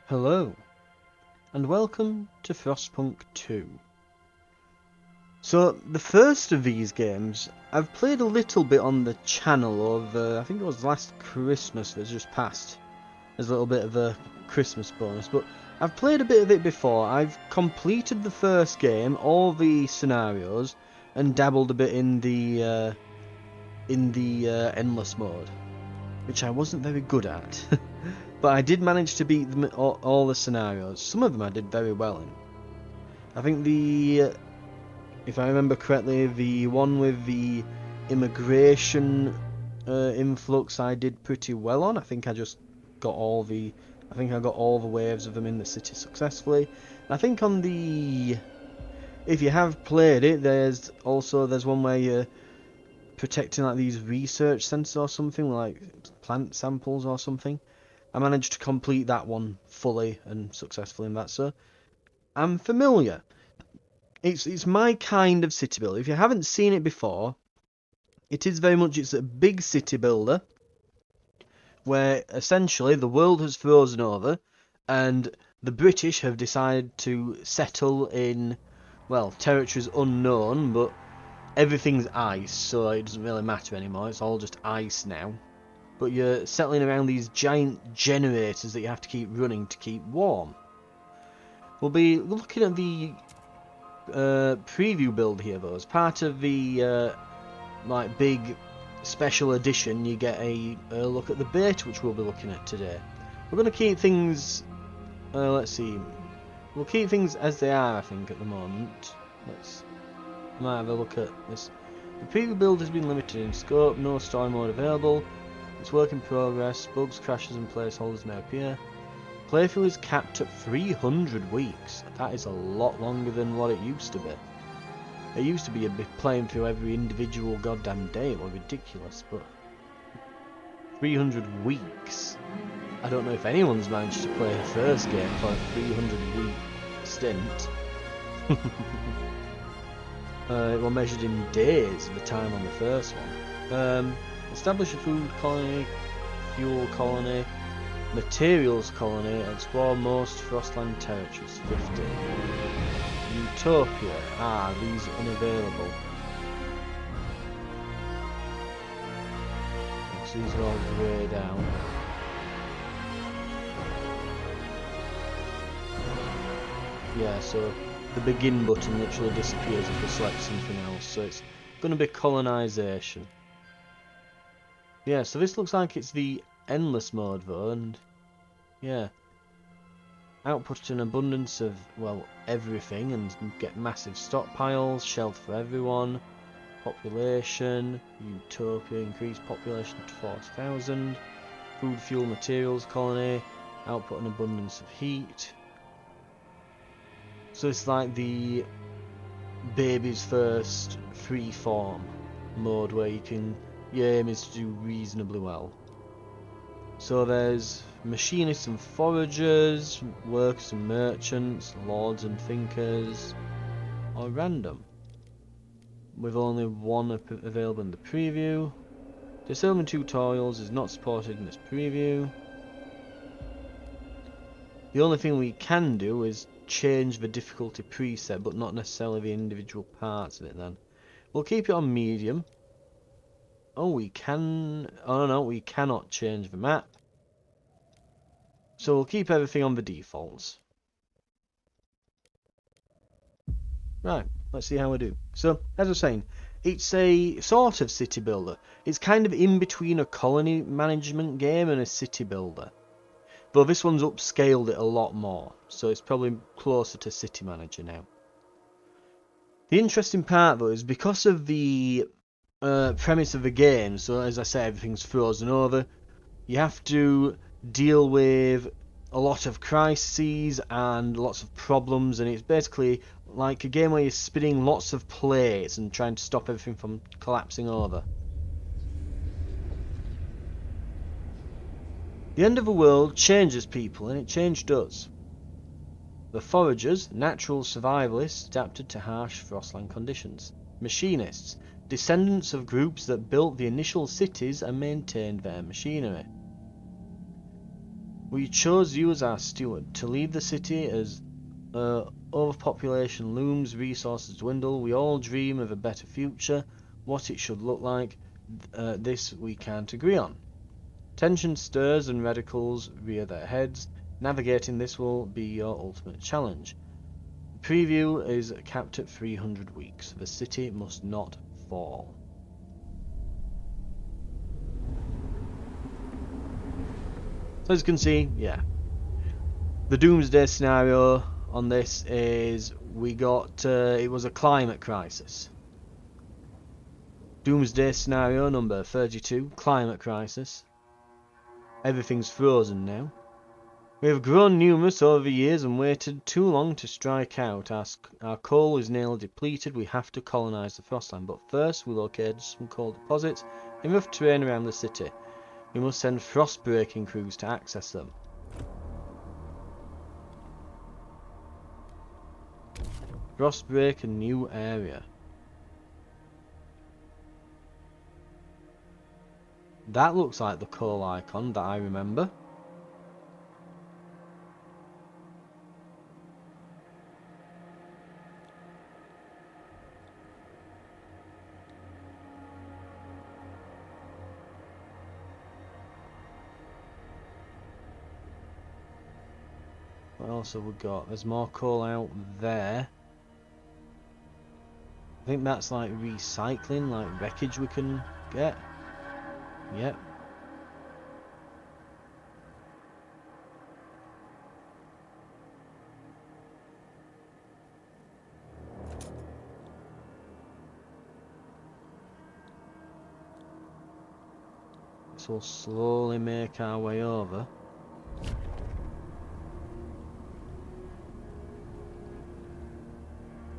Hello, and welcome to Frostpunk 2. So, the first of these games, I've played a little bit on the channel over, I think it was last Christmas that's just passed, as a little bit of a Christmas bonus, but I've played a bit of it before. I've completed the first game, all the scenarios, and dabbled a bit in the endless mode, which I wasn't very good at. But I did manage to beat them all the scenarios. Some of them I did very well in. I think if I remember correctly, the one with the immigration influx I did pretty well on. I think I got all the waves of them in the city successfully. I think on the, if you have played it, there's one where you're protecting like these research centers or something, like plant samples or something. I managed to complete that one fully and successfully in that, so I'm familiar. It's my kind of city builder. If you haven't seen it before, it's a big city builder where essentially the world has frozen over and the British have decided to settle in, well, territories unknown, but everything's ice, so it doesn't really matter anymore. It's all just ice now. But you're settling around these giant generators that you have to keep running to keep warm. We'll be looking at the preview build here, though. As part of the like big special edition, you get a look at the beta, which we'll be looking at today. We're going to keep things. Let's see. We'll keep things as they are, I think, at the moment. Might have a look at this. The preview build has been limited in scope. No story mode available. It's work in progress. Bugs, crashes, and placeholders may appear. Playthrough is capped at 300 weeks. That is a lot longer than what it used to be. It used to be playing through every individual goddamn day. It was ridiculous, but 300 weeks. I don't know if anyone's managed to play the first game for a 300-week stint. It was measured in days at the time on the first one. Establish a food colony, fuel colony, materials colony, explore most Frostland territories. 50. Utopia. These are unavailable. So these are all greyed out. Yeah, so the begin button literally disappears if we select something else, so it's going to be colonisation. Yeah, so this looks like it's the endless mode though, and yeah. Output an abundance of, well, everything and get massive stockpiles, shelter for everyone, population, utopia, increase population to 40,000, food, fuel, materials colony, output an abundance of heat. So it's like the baby's first free form mode where your aim is to do reasonably well. So there's machinists and foragers, workers and merchants, lords and thinkers, or random. With only one available in the preview. Disabling tutorials is not supported in this preview. The only thing we can do is change the difficulty preset, but not necessarily the individual parts of it then. We'll keep it on medium. Oh, we can... Oh no, we cannot change the map. So we'll keep everything on the defaults. Right, let's see how we do. So, as I was saying, it's a sort of city builder. It's kind of in between a colony management game and a city builder. Though this one's upscaled it a lot more, so it's probably closer to City Manager now. The interesting part though is because of the premise of the game, so as I say, everything's frozen over, you have to deal with a lot of crises and lots of problems, and it's basically like a game where you're spinning lots of plates and trying to stop everything from collapsing over. The end of the world changes people, and it changed us. The foragers, natural survivalists adapted to harsh Frostland conditions. Machinists, descendants of groups that built the initial cities and maintained their machinery. We chose you as our steward to lead the city as overpopulation looms, resources dwindle. We all dream of a better future. What it should look like, this we can't agree on. Tension stirs and radicals rear their heads. Navigating this will be your ultimate challenge. The preview is capped at 300 weeks. The city must not fall. So as you can see, yeah. The doomsday scenario on this is we got, it was a climate crisis. Doomsday scenario number 32, climate crisis. Everything's frozen now. We have grown numerous over the years and waited too long to strike out. Our coal is nearly depleted. We have to colonise the Frostland, but first we located some coal deposits in rough terrain around the city. We must send frost-breaking crews to access them. Frostbreak a new area. That looks like the coal icon that I remember. What else have we got? There's more coal out there. I think that's like recycling, like wreckage we can get. Yep. So we'll slowly make our way over.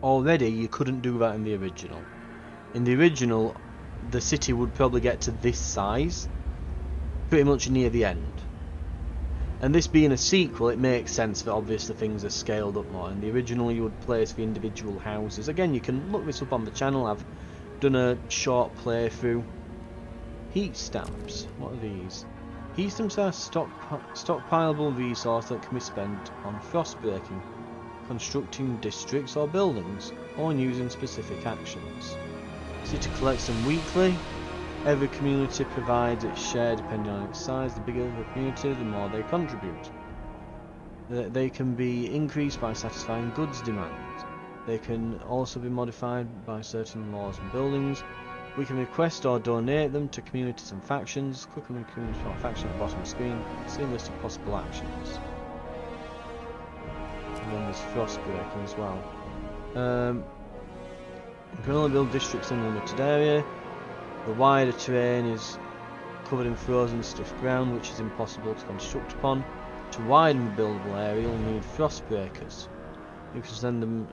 Already you couldn't do that in the original. In the original, the city would probably get to this size, pretty much near the end. And this being a sequel, it makes sense that obviously things are scaled up more. In the original you would place the individual houses. Again, you can look this up on the channel. I've done a short playthrough. Heat stamps. What are these? Heat stamps are stockpilable resource that can be spent on frost breaking, constructing districts or buildings, or using specific actions. City collects them weekly. Every community provides its share depending on its size. The bigger the community, the more they contribute. They can be increased by satisfying goods demands. They can also be modified by certain laws and buildings. We can request or donate them to communities and factions. Click on the community or faction at the bottom of the screen. See a list of possible actions. And then there's frost breaking as well. You can only build districts in a limited area. The wider terrain is covered in frozen stiff ground, which is impossible to construct upon. To widen the buildable area, you'll need frost breakers. You can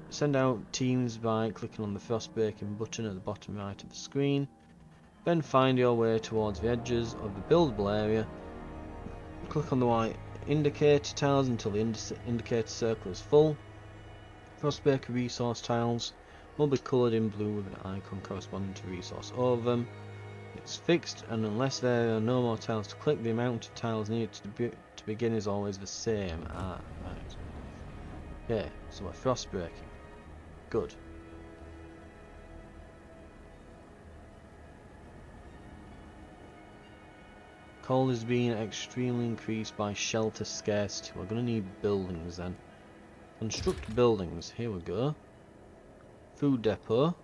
send out teams by clicking on the frost breaking button at the bottom right of the screen. Then find your way towards the edges of the buildable area. Click on the white indicator tiles until the indicator circle is full. Frostbreaker resource tiles will be coloured in blue with an icon corresponding to resource over them. It's fixed, and unless there are no more tiles to click, the amount of tiles needed to begin is always the same. Ah, right. Okay, so we're frost breaking. Good. Coal is being extremely increased by shelter scarcity. We're going to need buildings then. Construct buildings. Here we go. Food depot.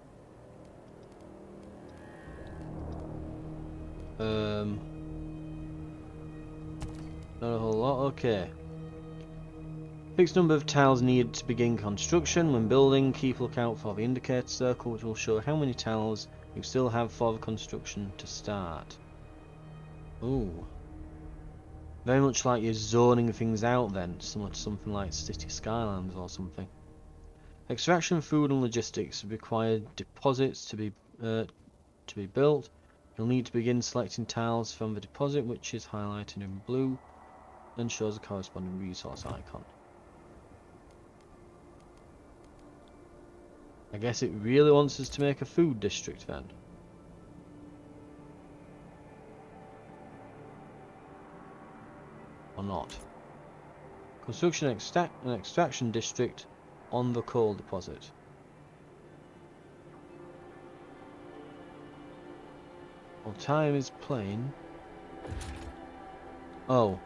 Not a whole lot. Okay. Fixed number of tiles needed to begin construction. When building, keep lookout for the indicator circle, which will show how many tiles you still have for the construction to start. Ooh. Very much like you're zoning things out then, similar to something like City Skylines or something. Extraction, food and logistics require deposits to be built. You'll need to begin selecting tiles from the deposit, which is highlighted in blue and shows a corresponding resource icon. I guess it really wants us to make a food district then. Or not. Construction and extraction district on the coal deposit. Well, time is plain. Oh.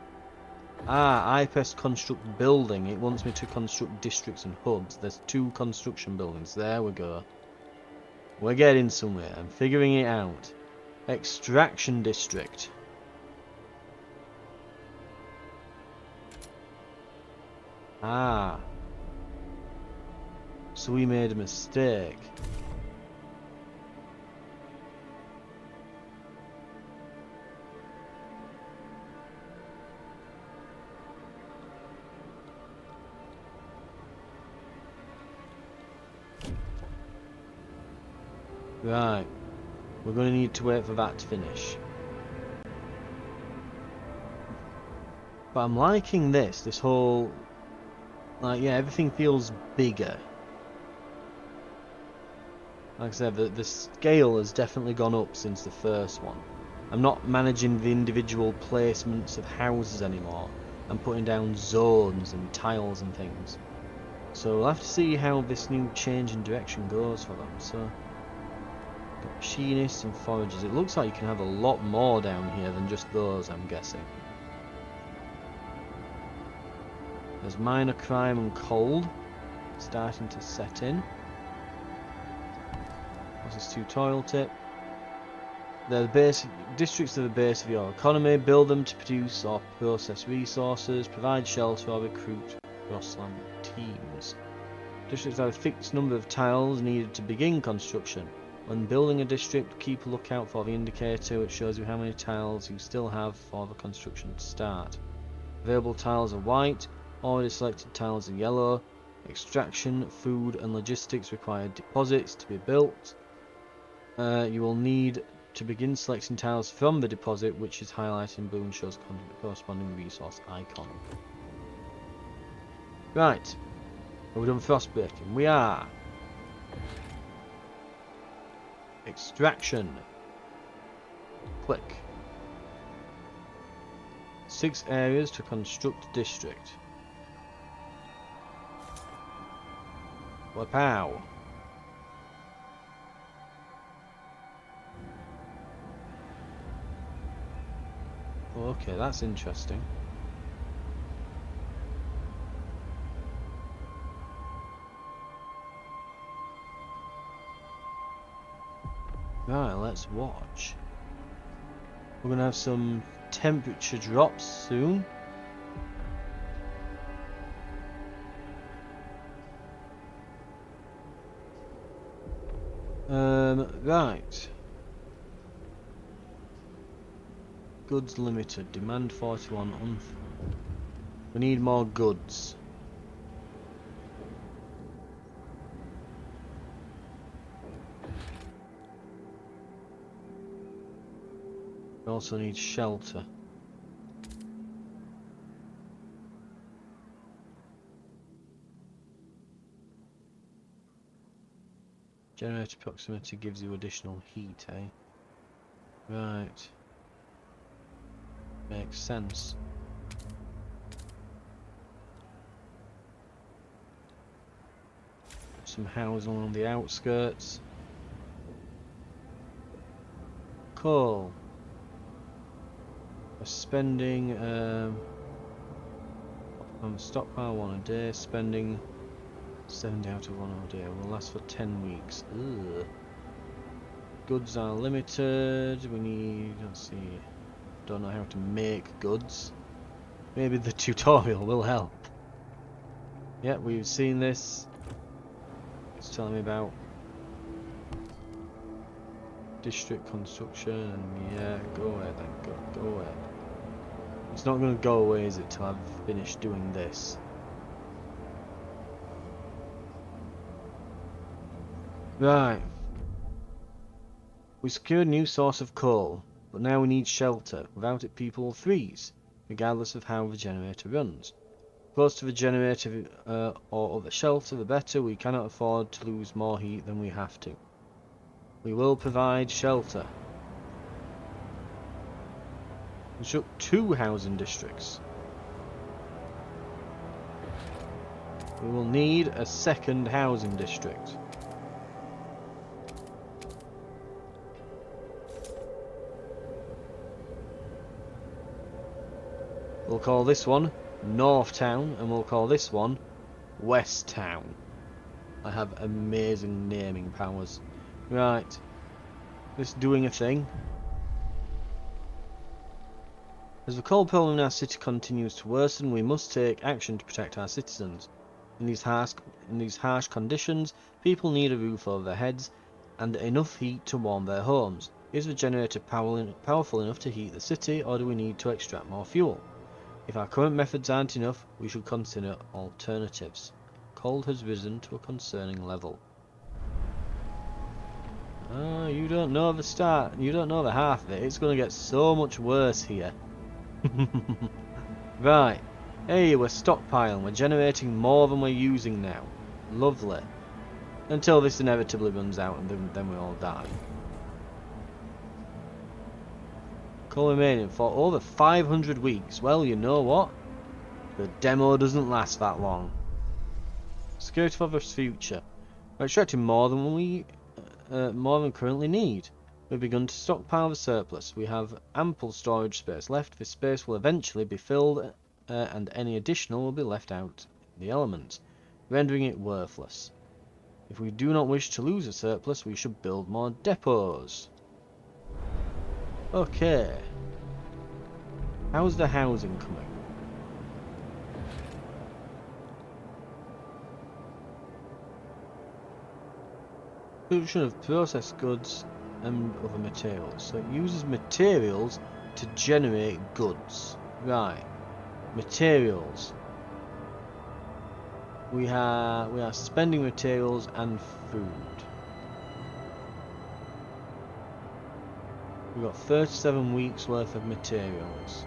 I pressed construct building. It wants me to construct districts and hubs. There's 2 construction buildings. There we go. We're getting somewhere. I'm figuring it out. Extraction district. Ah. So we made a mistake. Right. We're going to need to wait for that to finish. But I'm liking this whole... Like, yeah, everything feels bigger. Like I said, the scale has definitely gone up since the first one. I'm not managing the individual placements of houses anymore. I'm putting down zones and tiles and things. So we'll have to see how this new change in direction goes for them. So, got machinists and foragers. It looks like you can have a lot more down here than just those, I'm guessing. There's minor crime and cold starting to set in. What's this tutorial tip? They're the base districts are the base of your economy. Build them to produce or process resources, provide shelter or recruit wasteland teams. Districts have a fixed number of tiles needed to begin construction. When building a district, keep a lookout for the indicator which shows you how many tiles you still have for the construction to start. Available tiles are white, already selected tiles are yellow. Extraction, food and logistics require deposits to be built. You will need to begin selecting tiles from the deposit, which is highlighted in blue and shows the corresponding resource icon. Right. Have we done frostbreaking? We are. Extraction. Click. 6 areas to construct district. Wapow. Okay, that's interesting. Right, let's watch. We're gonna have some temperature drops soon. Right. Goods limited. Demand 41. We need more goods. We also need shelter. Generator proximity gives you additional heat, eh? Right. Makes sense. Some housing on the outskirts. Cool. We're spending on stockpile 1 a day, spending 70 out of 1 a day. Will last for 10 weeks. Ugh. Goods are limited. We need, let's see, don't know how to make goods. Maybe the tutorial will help. Yeah, we've seen this. It's telling me about district construction, and yeah, go away then, go away. It's not going to go away, is it, till I've finished doing this? Right. We secured a new source of coal, but now we need shelter. Without it, people will freeze, regardless of how the generator runs. Close to the generator or other shelter, the better. We cannot afford to lose more heat than we have to. We will provide shelter. Construct 2 housing districts. We will need a second housing district. We'll call this one North Town, and we'll call this one West Town. I have amazing naming powers. Right. This doing a thing. As the cold problem in our city continues to worsen, we must take action to protect our citizens. In these harsh conditions, people need a roof over their heads and enough heat to warm their homes. Is the generator powerful enough to heat the city, or do we need to extract more fuel? If our current methods aren't enough, we should consider alternatives. Cold has risen to a concerning level. Oh, you don't know the start. You don't know the half of it. It's going to get so much worse here. Right. Hey, we're stockpiling. We're generating more than we're using now. Lovely. Until this inevitably runs out and then we all die. Coal remaining for over 500 weeks. Well, you know what? The demo doesn't last that long. Security for the future. We're extracting more than we currently need. We've begun to stockpile the surplus. We have ample storage space left. This space will eventually be filled, and any additional will be left out in the elements, rendering it worthless. If we do not wish to lose a surplus, we should build more depots. Okay. How's the housing coming? Production of processed goods and other materials. So it uses materials to generate goods. Right. Materials. We are spending materials and food. We've got 37 weeks worth of materials.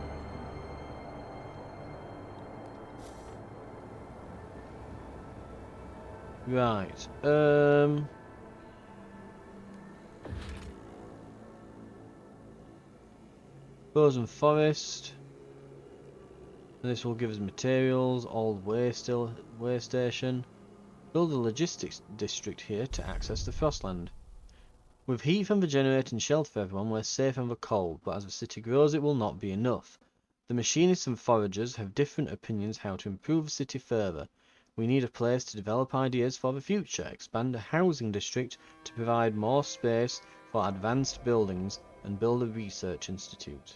Right. Frozen forest. This will give us materials. Old way station. Build a logistics district here to access the Frostland. With heat from the generator and shelter for everyone, we're safe from the cold, but as the city grows it will not be enough. The machinists and foragers have different opinions how to improve the city further. We need a place to develop ideas for the future, expand a housing district to provide more space for advanced buildings, and build a research institute.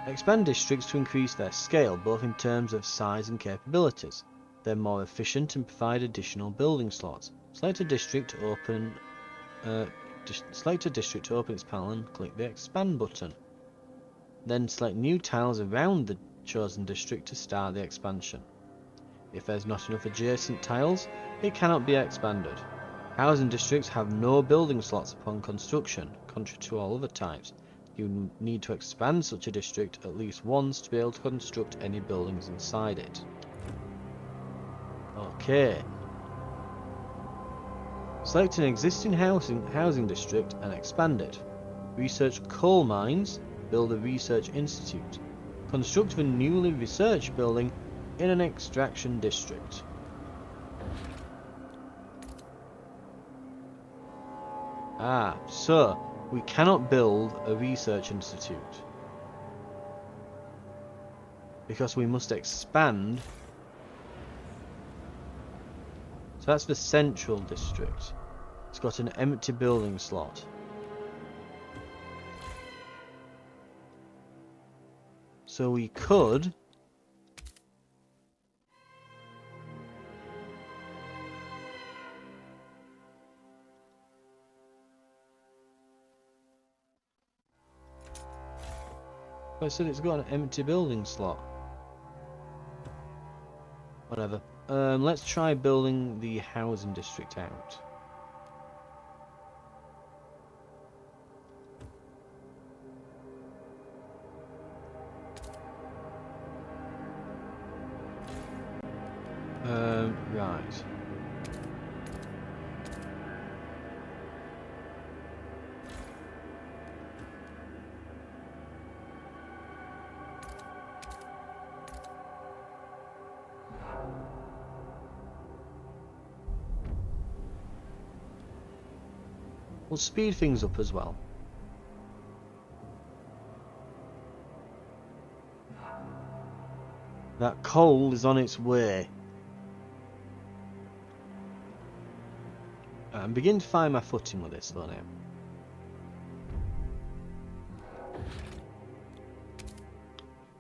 Expand districts to increase their scale, both in terms of size and capabilities. They're more efficient and provide additional building slots. Select a district to open its panel and click the expand button. Then select new tiles around the chosen district to start the expansion. If there's not enough adjacent tiles, it cannot be expanded. Housing districts have no building slots upon construction, contrary to all other types. You need to expand such a district at least once to be able to construct any buildings inside it. Okay. Select an existing housing district and expand it. Research coal mines, build a research institute. Construct a newly researched building in an extraction district. So we cannot build a research institute because we must expand. So that's the central district. It's got an empty building slot. So we could I said it's got an empty building slot. Whatever. Let's try building the housing district out. Right. We'll speed things up as well. That coal is on its way. I'm beginning to find my footing with this though now.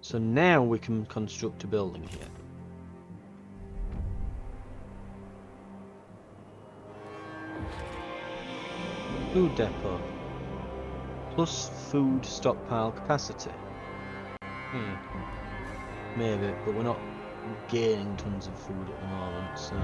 So now we can construct a building here. Food depot. Plus food stockpile capacity. Maybe, but we're not gaining tons of food at the moment, so...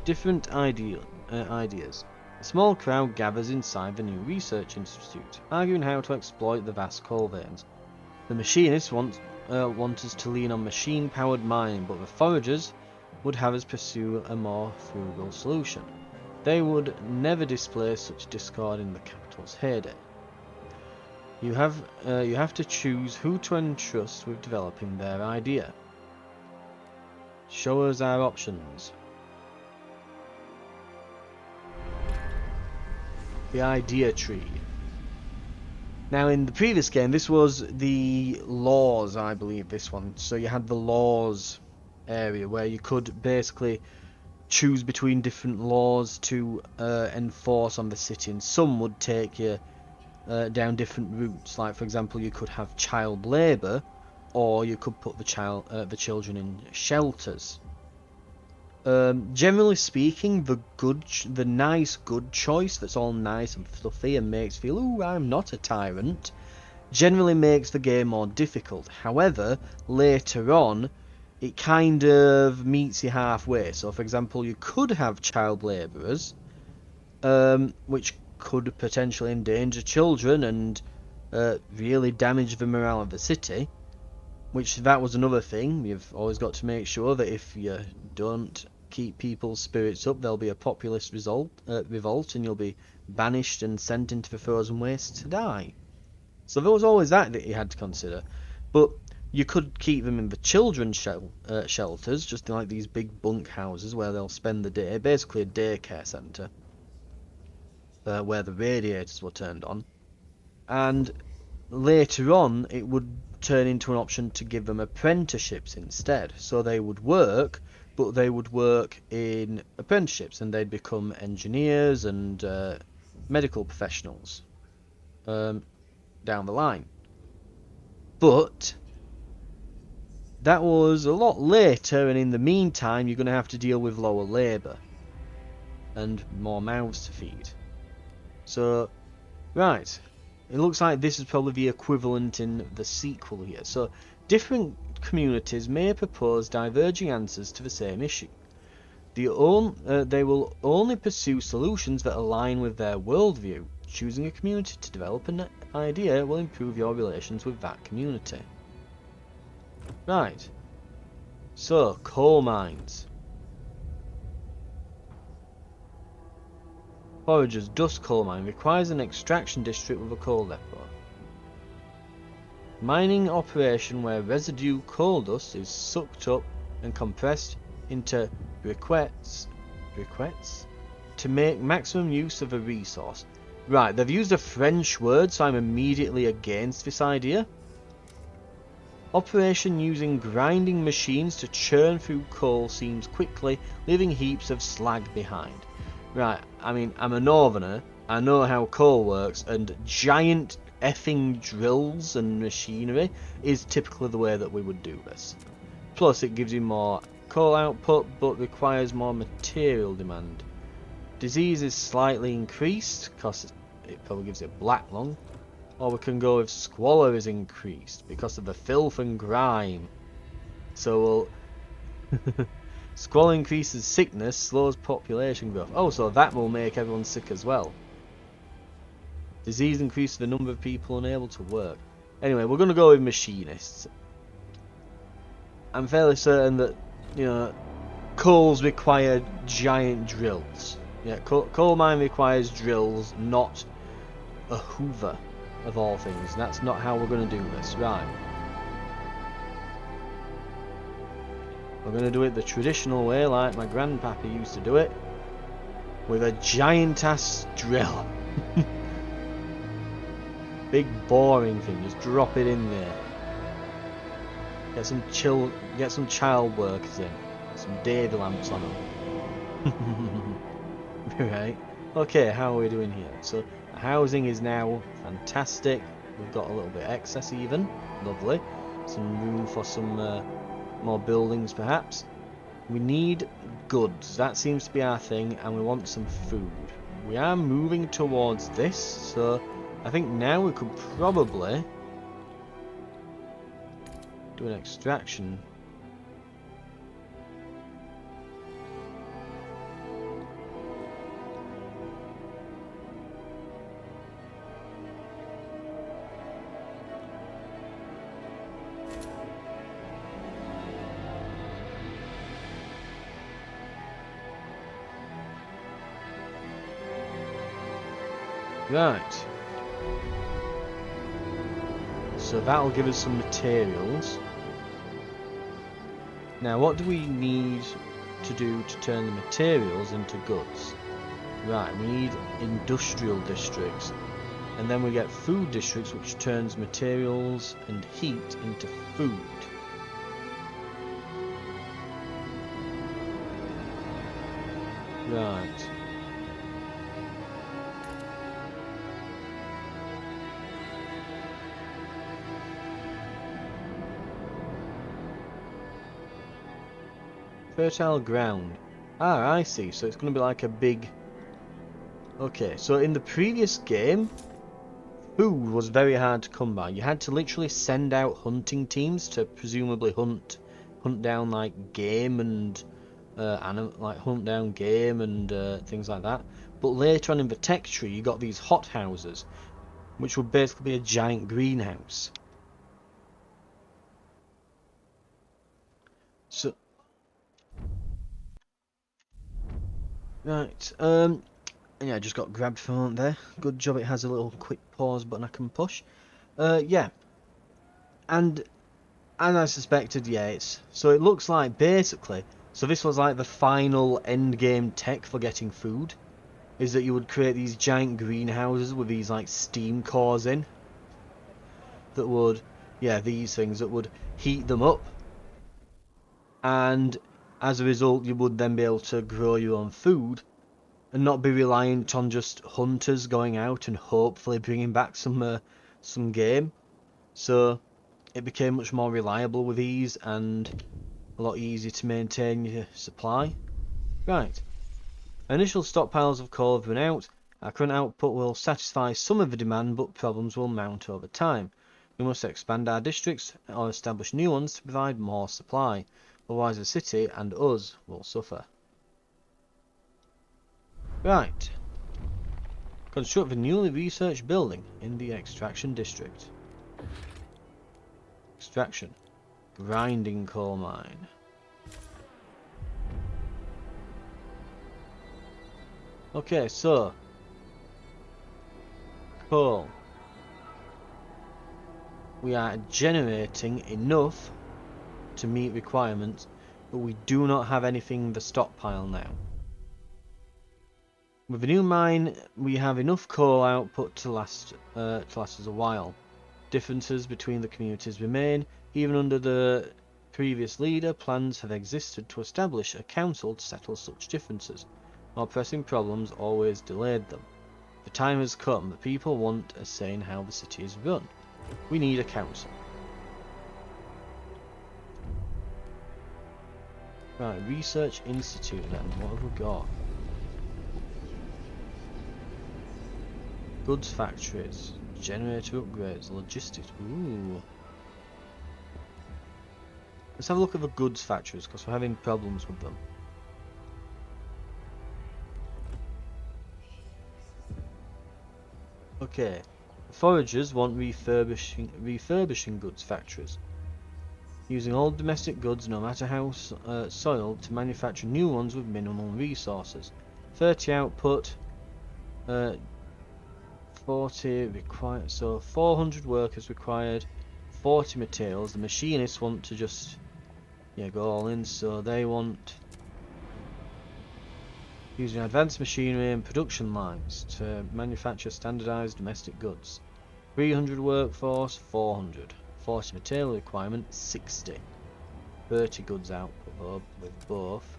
Different ideas. A small crowd gathers inside the new research institute, arguing how to exploit the vast coal veins. The machinists want us to lean on machine-powered mining, but the foragers would have us pursue a more frugal solution. They would never display such discord in the capital's heyday. You have to choose who to entrust with developing their idea. Show us our options. The idea tree. Now in the previous game this was the laws, I believe, this one. So you had the laws area where you could basically choose between different laws to enforce on the city, and some would take you down different routes. Like for example, you could have child labour, or you could put the children in shelters. Generally speaking, the nice good choice that's all nice and fluffy and makes you feel, ooh, I'm not a tyrant, generally makes the game more difficult. However, later on, it kind of meets you halfway. So for example, you could have child labourers, which could potentially endanger children and really damage the morale of the city. Which, that was another thing. You've always got to make sure that if you don't keep people's spirits up, there'll be a populist revolt, and you'll be banished and sent into the frozen wastes to die. So there was always that you had to consider. But you could keep them in the children's shelters, just like these big bunk houses where they'll spend the day, basically a daycare centre, where the radiators were turned on. And later on, it would turn into an option to give them apprenticeships instead. So they would work, but they would work in apprenticeships, and they'd become engineers and medical professionals down the line. But that was a lot later, and in the meantime you're going to have to deal with lower labour and more mouths to feed. So, right, it looks like this is probably the equivalent in the sequel here. So, different communities may propose diverging answers to the same issue. They will only pursue solutions that align with their worldview. Choosing a community to develop an idea will improve your relations with that community. Right. So, coal mines. Forager's Dust Coal Mine requires an extraction district with a coal depot. Mining operation where residue coal dust is sucked up and compressed into briquettes to make maximum use of a resource. Right, they've used a French word, so I'm immediately against this idea. Operation using grinding machines to churn through coal seems quickly, leaving heaps of slag behind. Right, I mean, I'm a northerner, I know how coal works, and giant effing drills and machinery is typically the way that we would do this. Plus, it gives you more coal output, but requires more material demand. Disease is slightly increased, because it probably gives you black lung. Or we can go with squalor is increased, because of the filth and grime. So we'll... Squalor increases sickness, slows population growth. Oh, so that will make everyone sick as well. Disease increases the number of people unable to work. Anyway, we're going to go with machinists. I'm fairly certain that, you know, coals require giant drills. Yeah, coal mine requires drills, not a hoover, of all things. That's not how we're going to do this. Right. We're going to do it the traditional way, like my grandpappy used to do it. with a giant ass drill. Big boring thing, just drop it in there. Get some child workers in. Some Davy lamps on them. Right. Okay, how are we doing here? So the housing is now fantastic. We've got a little bit excess even. Lovely. Some room for some more buildings perhaps. We need goods. That seems to be our thing, and we want some food. We are moving towards this, so I think now we could probably do an extraction. Right. So that'll give us some materials. Now what do we need to do to turn the materials into goods? Right, we need industrial districts. And then we get food districts, which turns materials and heat into food. Right. Fertile ground. Ah, I see. So it's going to be like a big... Okay, so in the previous game, food was very hard to come by. You had to literally send out hunting teams to presumably hunt down like game and hunt down game and things like that. But later on in the tech tree, you got these hot houses, which would basically be a giant greenhouse. So, right, yeah, I just got grabbed for a moment there. Good job it has a little quick pause button I can push. Yeah. And as I suspected, yeah, so it looks like basically, so this was like the final end game tech for getting food, is that you would create these giant greenhouses with these like steam cores in, that would, yeah, these things that would heat them up, and as a result you would then be able to grow your own food and not be reliant on just hunters going out and hopefully bringing back some game. So it became much more reliable with these and a lot easier to maintain your supply. Right. Initial stockpiles of coal have run out. Our current output will satisfy some of the demand, but problems will mount over time. We must expand our districts or establish new ones to provide more supply. Otherwise the city and us will suffer. Right. Construct the newly researched building in the extraction district. Extraction. Grinding coal mine. Okay, so coal. We are generating enough to meet requirements, but we do not have anything in the stockpile now. With the new mine, we have enough coal output to last us a while. Differences between the communities remain. Even under the previous leader, plans have existed to establish a council to settle such differences. More pressing problems always delayed them. The time has come. The people want a say in how the city is run. We need a council. Right, Research Institute then. What have we got? Goods factories. Generator upgrades. Logistics. Ooh. Let's have a look at the goods factories because we're having problems with them. Okay. Foragers want refurbishing goods factories. Using old domestic goods, no matter how soiled, to manufacture new ones with minimal resources. 30 output, 40 required, so 400 workers required, 40 materials. The machinists want to just, yeah, go all in, so they want Using advanced machinery and production lines to manufacture standardized domestic goods. 300 workforce, 400. 40 material requirement, 60. 30 goods output with both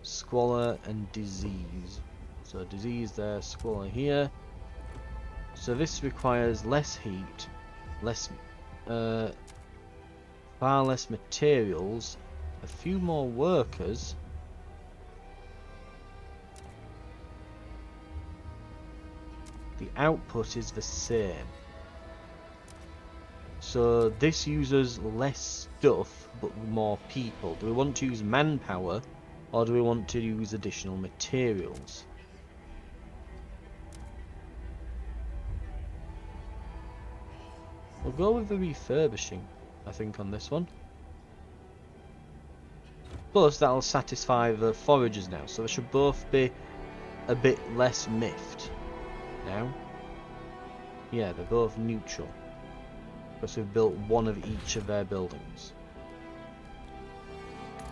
squalor and disease. So disease there, squalor here. So this requires less heat, far less materials, a few more workers. The output is the same. So this uses less stuff but more people. Do we want to use manpower or do we want to use additional materials? We'll go with the refurbishing, I think, on this one. Plus that'll satisfy the foragers now, so they should both be a bit less miffed now. Yeah, they're both neutral. Because we've built one of each of their buildings.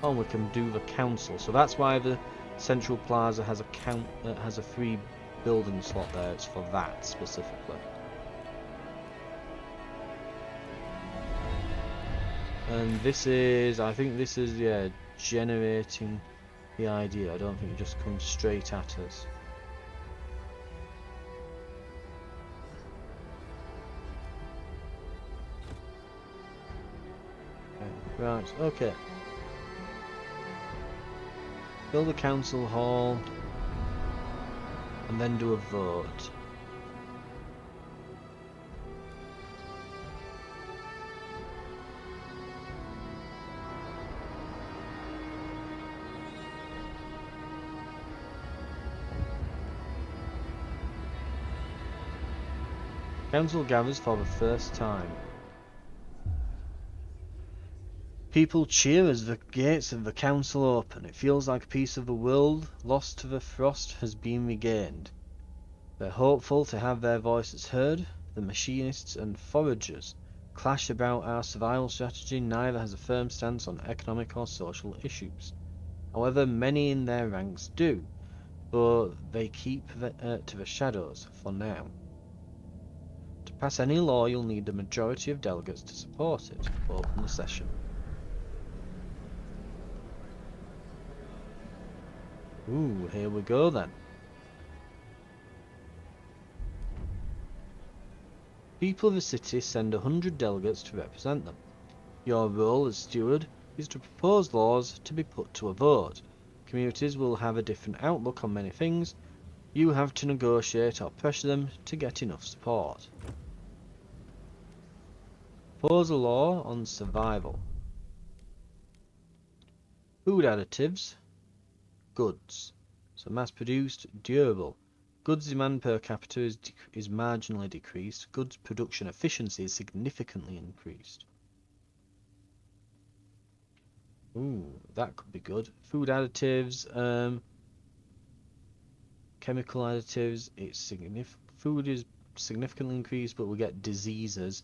Oh, we can do the council, so that's why the Central Plaza has a free building slot there. It's for that specifically. And this is, I think this is, yeah, generating the idea. I don't think it just comes straight at us. Right, okay. Build a council hall and then do a vote. Council gathers for the first time. People cheer as the gates of the council open. It feels like a piece of the world lost to the frost has been regained. They're hopeful to have their voices heard. The machinists and foragers clash about our survival strategy. Neither has a firm stance on economic or social issues. However, many in their ranks do, but they keep to the shadows for now. To pass any law, you'll need a majority of delegates to support it. Open the session. Ooh, here we go then. People of the city send 100 delegates to represent them. Your role as steward is to propose laws to be put to a vote. Communities will have a different outlook on many things. You have to negotiate or pressure them to get enough support. Propose a law on survival. Food additives. Goods. So mass-produced, durable. Goods demand per capita is marginally decreased. Goods production efficiency is significantly increased. Ooh, that could be good. Food additives, chemical additives. Food is significantly increased, but we get diseases.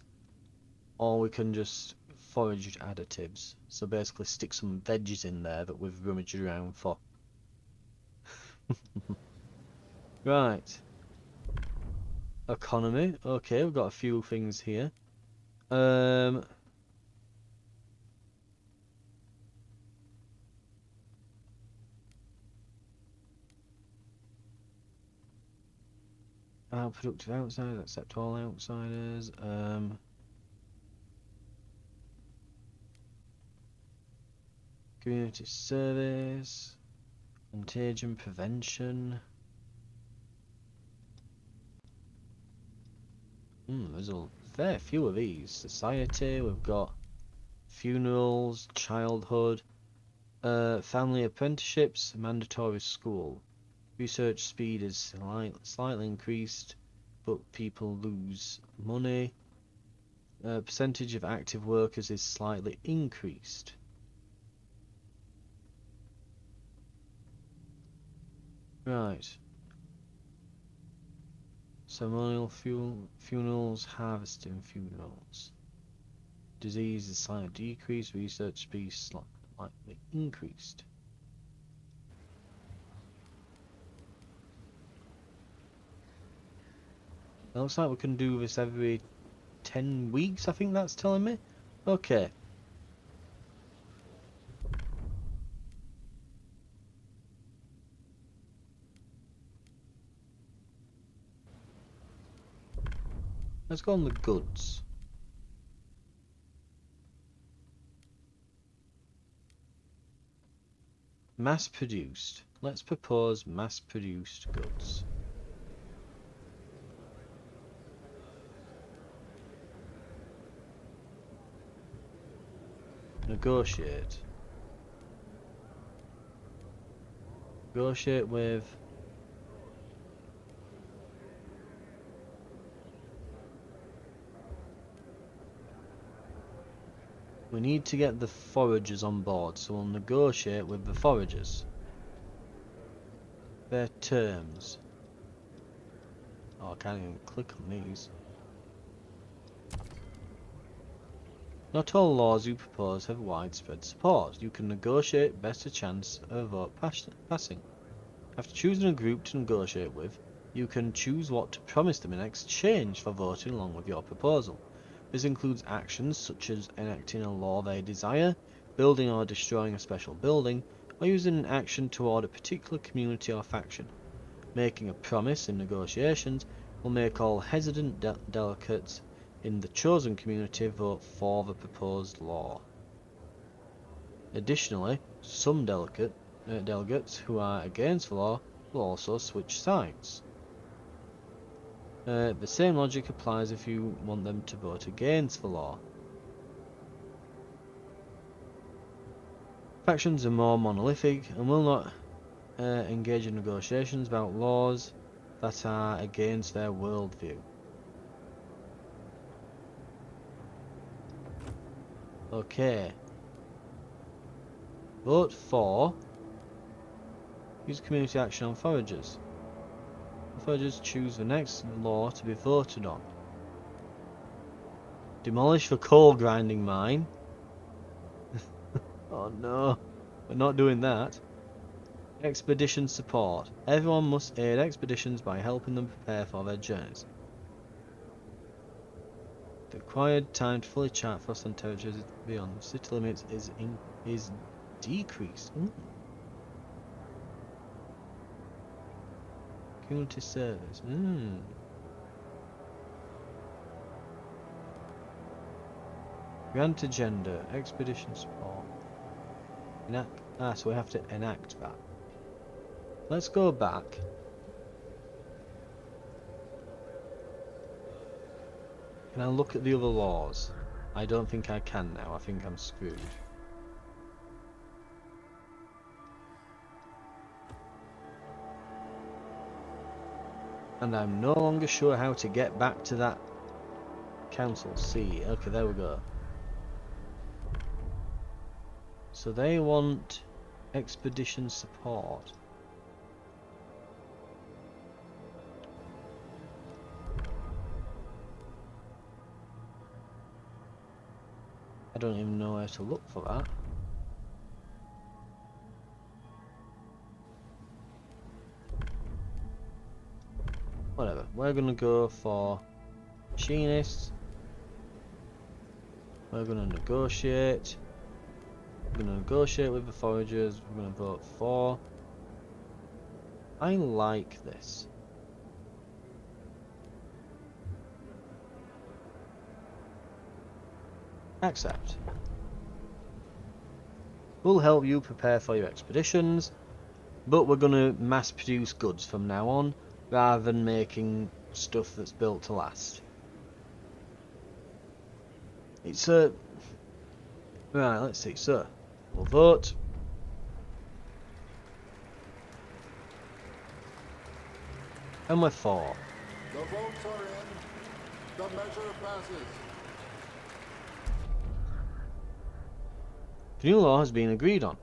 Or we can just forage additives. So basically, stick some veggies in there that we've rummaged around for. Right. Economy. Okay, we've got a few things here. Productive outsiders, accept all outsiders. Community service. Contagion prevention. There's a fair few of these. Society, we've got funerals, childhood, family apprenticeships, mandatory school. Research speed is slightly increased, but people lose money. Percentage of active workers is slightly increased. Right. Ceremonial funerals, harvesting funerals. Disease is slightly decreased, research speed slightly increased. It looks like we can do this every 10 weeks, I think that's telling me. Okay. Let's go on the goods. Mass produced. Let's propose mass produced goods. Negotiate. Negotiate with... We need to get the foragers on board, so we'll negotiate with the foragers. Their terms. Oh, I can't even click on these. Not all laws you propose have widespread support. You can negotiate better chance of a vote passing. After choosing a group to negotiate with, you can choose what to promise them in exchange for voting along with your proposal. This includes actions such as enacting a law they desire, building or destroying a special building, or using an action toward a particular community or faction. Making a promise in negotiations will make all hesitant delegates in the chosen community vote for the proposed law. Additionally, some delegates who are against the law will also switch sides. The same logic applies if you want them to vote against the law. Factions are more monolithic and will not engage in negotiations about laws that are against their worldview. Okay. Vote for... Use community action on foragers. The foragers choose the next law to be voted on. Demolish the coal grinding mine. Oh no, we're not doing that. Expedition support. Everyone must aid expeditions by helping them prepare for their journeys. The required time to fully chart Frostland territories beyond city limits is decreased. Ooh. Community service. Grant agenda. Expedition support. So we have to enact that. Let's go back. Can I look at the other laws? I don't think I can now. I think I'm screwed. And I'm no longer sure how to get back to that council. See, okay, there we go. So they want expedition support. I don't even know where to look for that. Whatever, we're gonna go for machinists. We're gonna negotiate. We're gonna negotiate with the foragers. We're gonna vote for. I like this. Accept. We'll help you prepare for your expeditions, but we're gonna mass produce goods from now on, rather than making stuff that's built to last. It's a... Right, let's see, so, we'll vote. And we're for. The votes are in. The measure passes. The new law has been agreed on.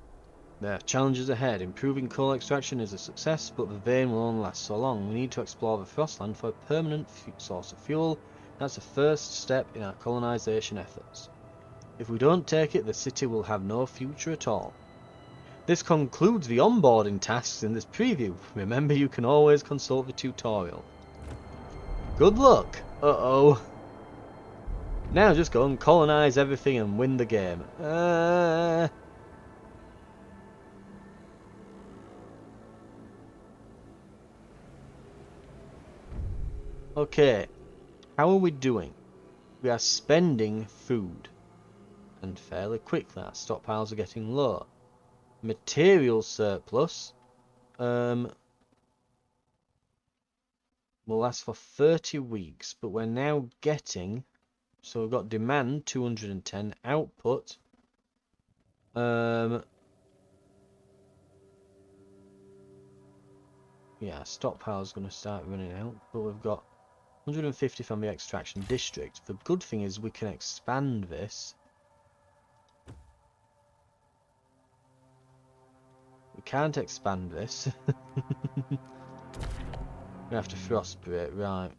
There are challenges ahead. Improving coal extraction is a success, but the vein will only last so long. We need to explore the Frostland for a permanent source of fuel. That's the first step in our colonization efforts. If we don't take it, the city will have no future at all. This concludes the onboarding tasks in this preview. Remember, you can always consult the tutorial. Good luck. Uh-oh. Now just go and colonise everything and win the game. Okay. How are we doing? We are spending food. And fairly quickly. Our stockpiles are getting low. Material surplus. Will last for 30 weeks. But we're now getting... So we've got demand 210. Output... Yeah, stockpile's going to start running out, but we've got 150 from the extraction district. The good thing is we can expand this. We can't expand this. We have to frostbreak, right.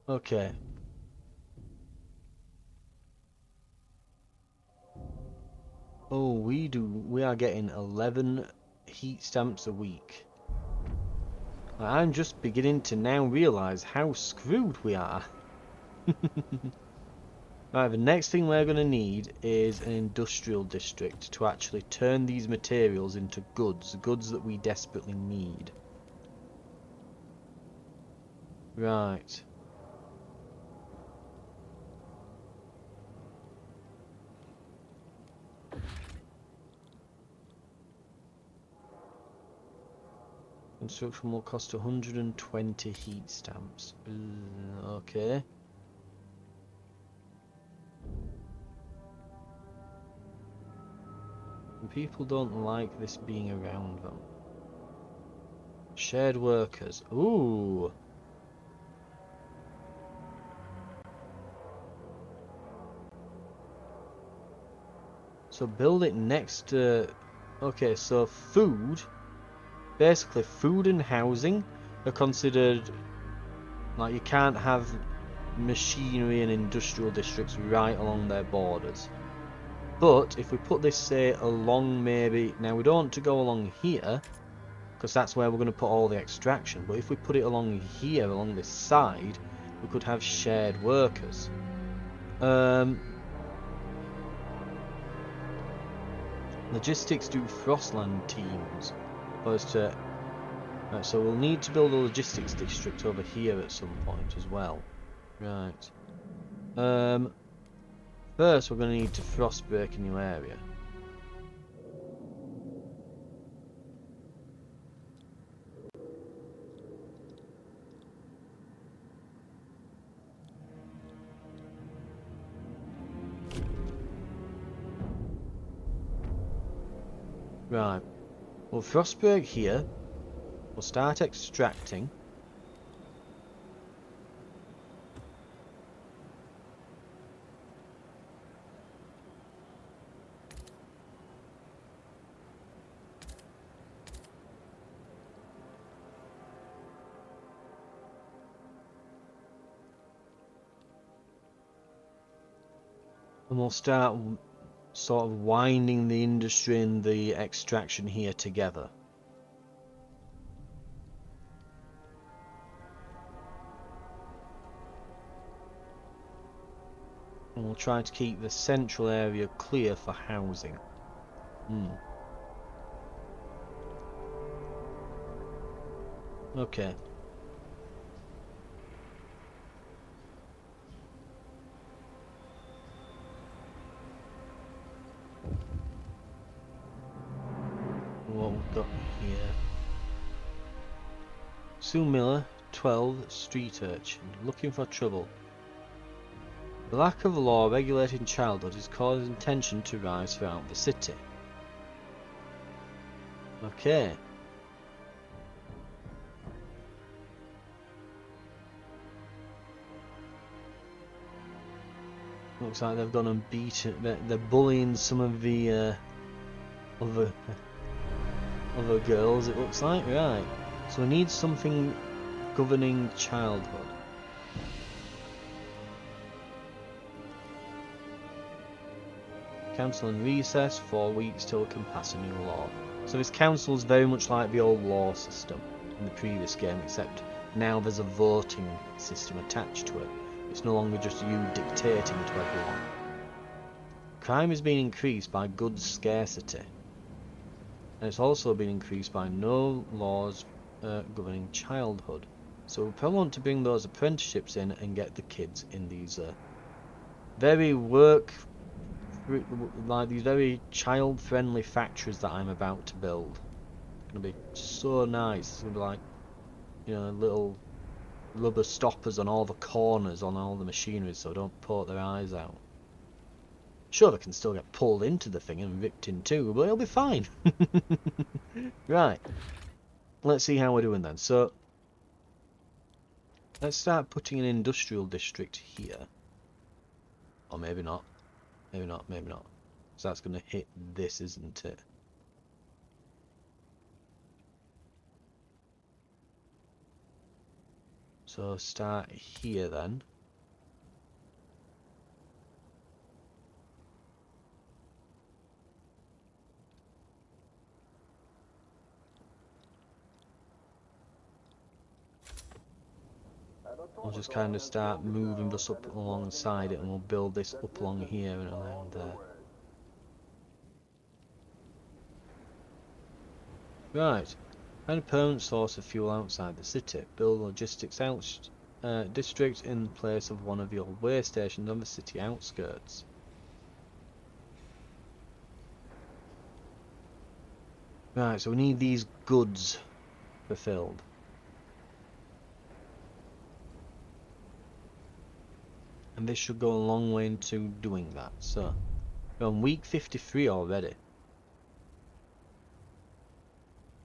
Okay. Oh, we are getting 11 heat stamps a week. I'm just beginning to now realise how screwed we are. Right, the next thing we're going to need is an industrial district to actually turn these materials into goods. Goods that we desperately need. Right. Construction will cost 120 heat stamps. Okay. People don't like this being around them. Shared workers. Ooh. So build it next to... Okay, so food... Basically, food and housing are considered... Like, you can't have machinery and industrial districts right along their borders. But, if we put this, say, along maybe... Now, we don't want to go along here, because that's where we're going to put all the extraction. But if we put it along here, along this side, we could have shared workers. Logistics do Frostland teams. Opposed to... Right, so we'll need to build a logistics district over here at some point as well. Right. First we're going to need to frostbreak a new area. Right. We'll frostbreak here. We'll start extracting. And we'll start sort of winding the industry and the extraction here together. And we'll try to keep the central area clear for housing. Okay. What we've got here. Sue Miller, 12, street urchin, looking for trouble. The lack of law regulating childhood is causing tension to rise throughout the city. Okay. Looks like they've gone and beaten. They're bullying some of the other. other girls, it looks like. Right. So we need something governing childhood. Council in recess, 4 weeks till we can pass a new law. So this council is very much like the old law system in the previous game, except now there's a voting system attached to it. It's no longer just you dictating to everyone. Crime has been increased by goods scarcity. And it's also been increased by no laws governing childhood. So we probably want to bring those apprenticeships in and get the kids in these very these very child-friendly factories that I'm about to build. It's gonna be so nice. It's gonna be like, you know, little rubber stoppers on all the corners on all the machinery so don't poke their eyes out. Sure, they can still get pulled into the thing and ripped in two, but it'll be fine. Right. Let's see how we're doing then. So, let's start putting an industrial district here. Or maybe not. Maybe not, maybe not. So that's going to hit this, isn't it? So start here then. We'll just kind of start moving this up alongside it and we'll build this up along here and around there. Right. Find a permanent source of fuel outside the city. Build a logistics district in place of one of your way stations on the city outskirts. Right, so we need these goods fulfilled. And this should go a long way into doing that. So, we're on week 53 already.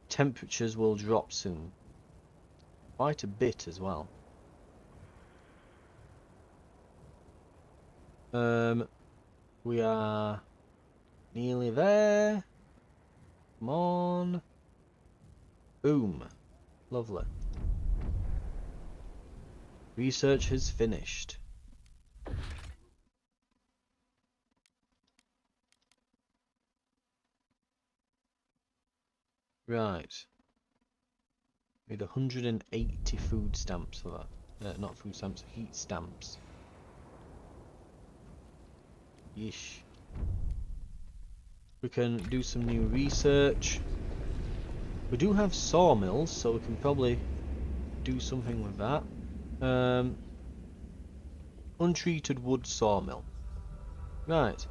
Temperatures will drop soon. Quite a bit as well. We are nearly there. Come on. Boom. Lovely. Research has finished. Right. We need 180 food stamps for that. Not food stamps, heat stamps. Yeesh. We can do some new research. We do have sawmills, so we can probably do something with that. Untreated wood sawmill. Right.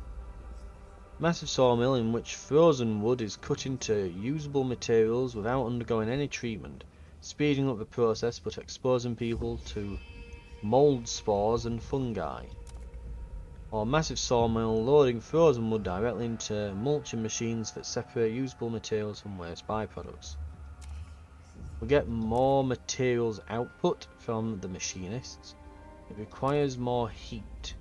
Massive sawmill in which frozen wood is cut into usable materials without undergoing any treatment, speeding up the process but exposing people to mold spores and fungi. Or massive sawmill loading frozen wood directly into mulching machines that separate usable materials from waste byproducts. We get more materials output from the machinists. It requires more heat.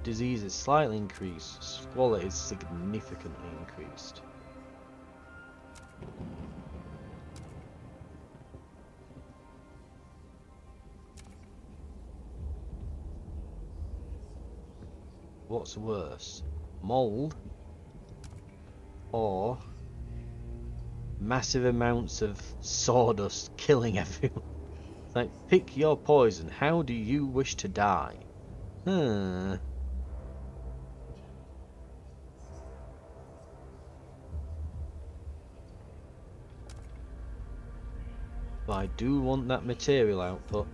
Disease is slightly increased. Squalor is significantly increased. What's worse? Mold or massive amounts of sawdust killing everyone? It's like, pick your poison. How do you wish to die? But I do want that material output.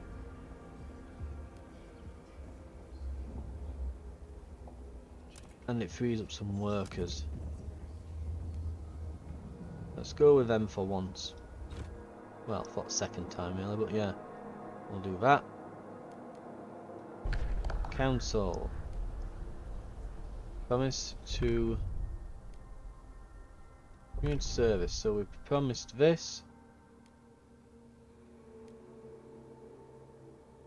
And it frees up some workers. Let's go with them for once. Well, for the second time really, but yeah. We'll do that. Council. Promise to community service. So we promised this.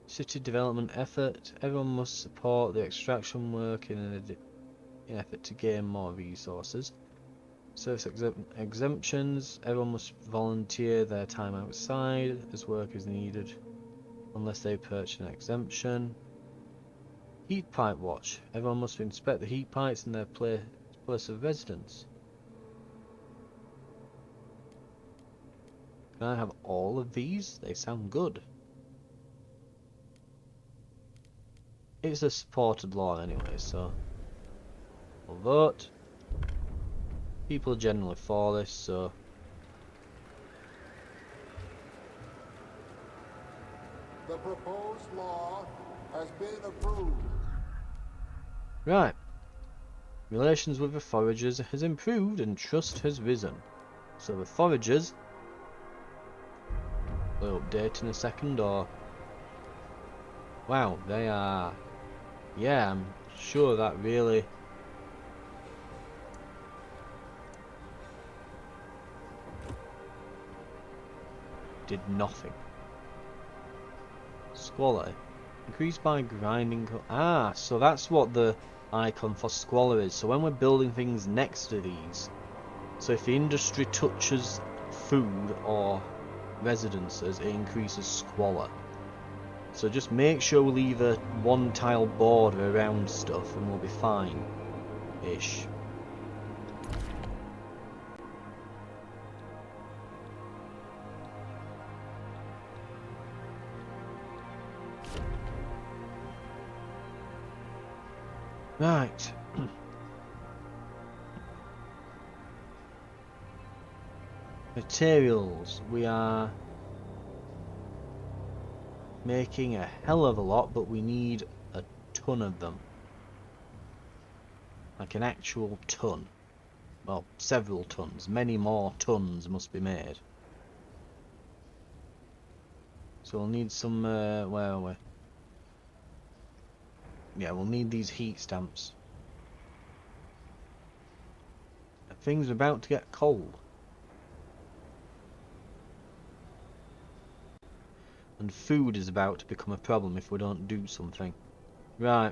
City development effort. Everyone must support the extraction work in in effort to gain more resources. Service exemptions. Everyone must volunteer their time outside as work is needed unless they purchase an exemption. Heat pipe watch. Everyone must inspect the heat pipes in their place of residence. Can I have all of these? They sound good. It's a supported law anyway, so we'll vote. People are generally for this, so The proposed law has been approved. right. Relations with the foragers has improved and trust has risen. So the foragers will update in a second, or wow, they are. Yeah, I'm sure that really did nothing. Squalor increased by grinding. So that's what the icon for squalor is. So when we're building things next to these, so if the industry touches food or residences, it increases squalor. So just make sure we leave a one tile border around stuff and we'll be fine-ish. Right. Materials. We are making a hell of a lot, but we need a ton of them. Like an actual ton. Well, several tons. Many more tons must be made. So we'll need some, where are we? Yeah, we'll need these heat stamps. Things are about to get cold. And food is about to become a problem if we don't do something. Right.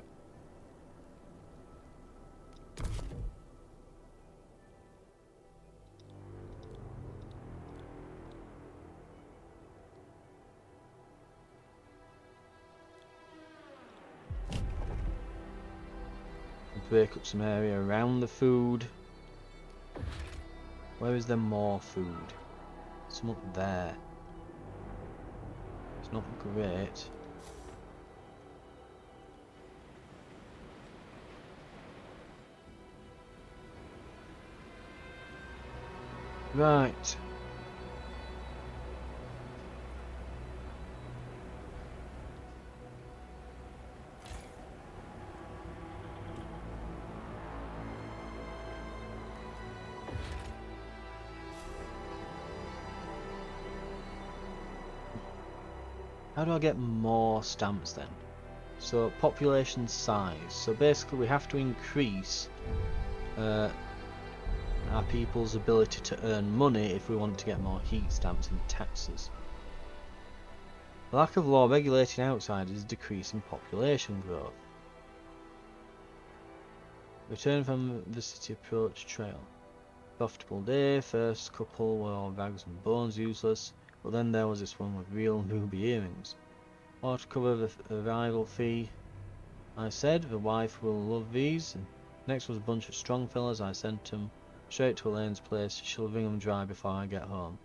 Break up some area around the food. Where is there more food? Some up there. It's not great. Right. How do I get more stamps then? So population size. So basically we have to increase our people's ability to earn money if we want to get more heat stamps and taxes. The lack of law regulating outsiders is decreasing population growth. Return from the city approach trail. Profitable day, first couple were all rags and bones, useless, but then there was this one with real ruby earrings. Or to cover the arrival fee, I said, the wife will love these. And next was a bunch of strong fellas, I sent them straight to Elaine's place, she'll wring them dry before I get home.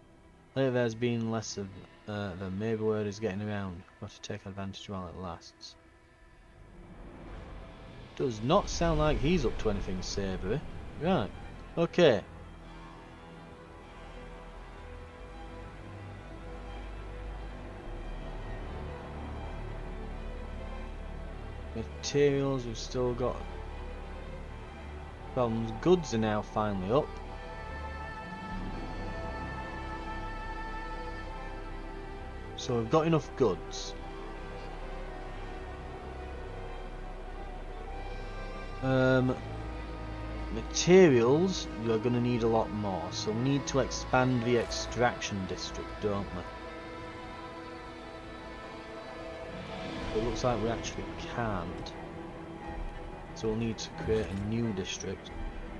Later there's been less of them, maybe word is getting around, got to take advantage while it lasts. Does not sound like he's up to anything savoury. Right, okay. Materials, we've still got problems. Goods are now finally up. So we've got enough goods. Materials, you're going to need a lot more. So we need to expand the extraction district, don't we? It looks like we actually can't. So we'll need to create a new district,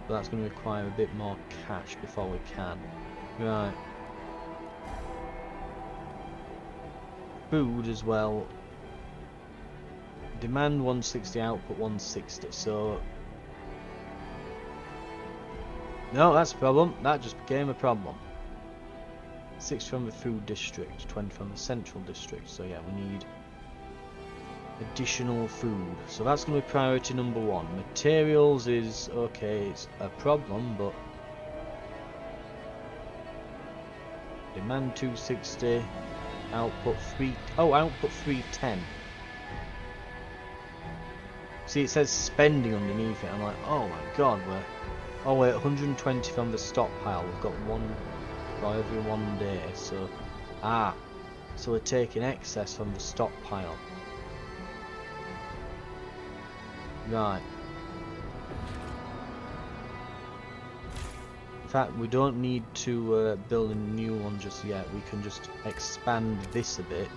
but that's going to require a bit more cash before we can. Right. Food as well. Demand 160, output 160, so... No, that's a problem. That just became a problem. 6 from the food district, 20 from the central district, so yeah, we need additional food. So that's going to be priority number 1. Materials is, okay, it's a problem, but... Demand 260, output 3... Oh, output 310. See, it says spending underneath it. I'm like, oh my god, we're... Oh wait, 120 from the stockpile. We've got one for every 1 day, so... Ah, so we're taking excess from the stockpile. Right. In fact, we don't need to build a new one just yet. We can just expand this a bit.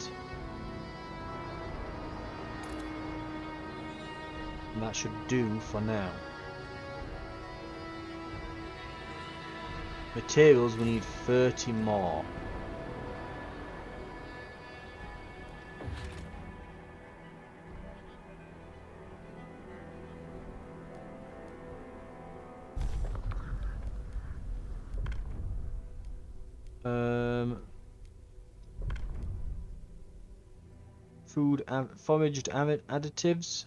And that should do for now. Materials, we need 30 more. Food, foraged additives.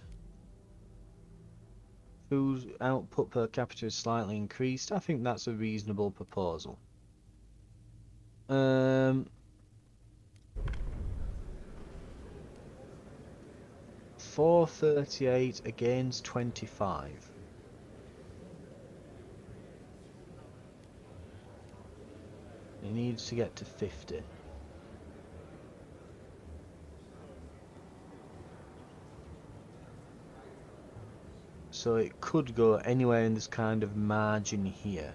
Food output per capita is slightly increased. I think that's a reasonable proposal. 438 against 25. It needs to get to 50. So it could go anywhere in this kind of margin here,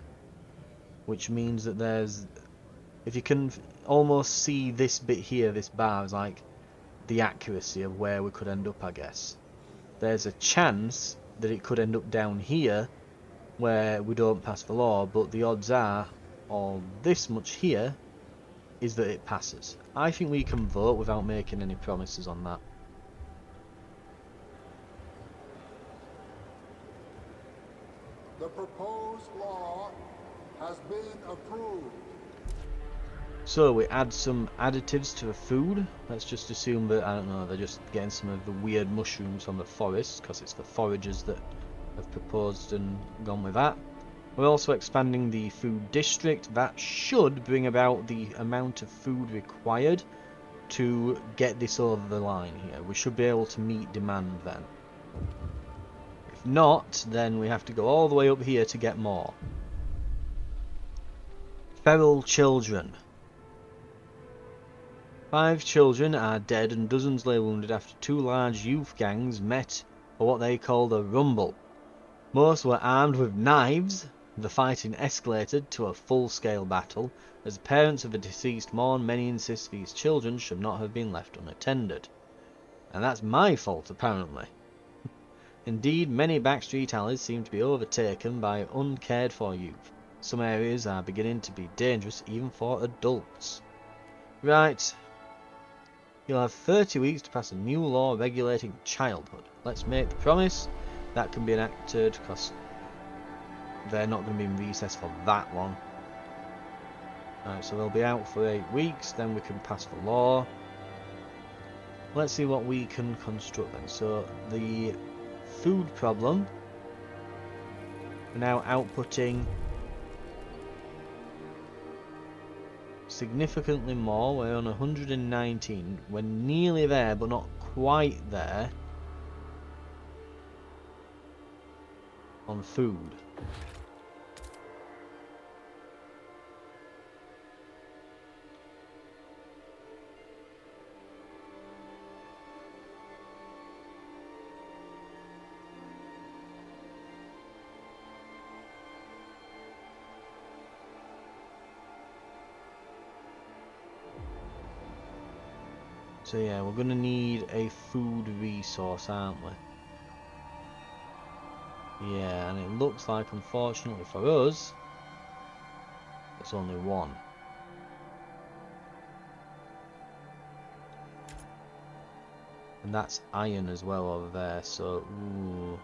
which means that there's, if you can almost see this bit here, this bar is like the accuracy of where we could end up, I guess. There's a chance that it could end up down here where we don't pass the law, but the odds are, or this much here, is that it passes. I think we can vote without making any promises on that. The proposed law has been approved. So we add some additives to the food. Let's just assume that, I don't know, they're just getting some of the weird mushrooms from the forest, because it's the foragers that have proposed and gone with that. We're also expanding the food district. That should bring about the amount of food required to get this over the line here. We should be able to meet demand then. If not, then we have to go all the way up here to get more. Feral children. 5 children are dead and dozens lay wounded after 2 large youth gangs met for what they called a rumble. Most were armed with knives. The fighting escalated to a full-scale battle. As the parents of the deceased mourn, many insist these children should not have been left unattended. And that's my fault, apparently. Indeed, many backstreet alleys seem to be overtaken by uncared-for youth. Some areas are beginning to be dangerous even for adults. Right. You'll have 30 weeks to pass a new law regulating childhood. Let's make the promise that can be enacted, because they're not going to be in recess for that long. Right, so they'll be out for 8 weeks, then we can pass the law. Let's see what we can construct then. So the food problem, we're now outputting significantly more. We're on 119. We're nearly there, but not quite there on food. So yeah, we're going to need a food resource, aren't we? Yeah, and it looks like, unfortunately for us, it's only one. And that's iron as well over there, so ooh.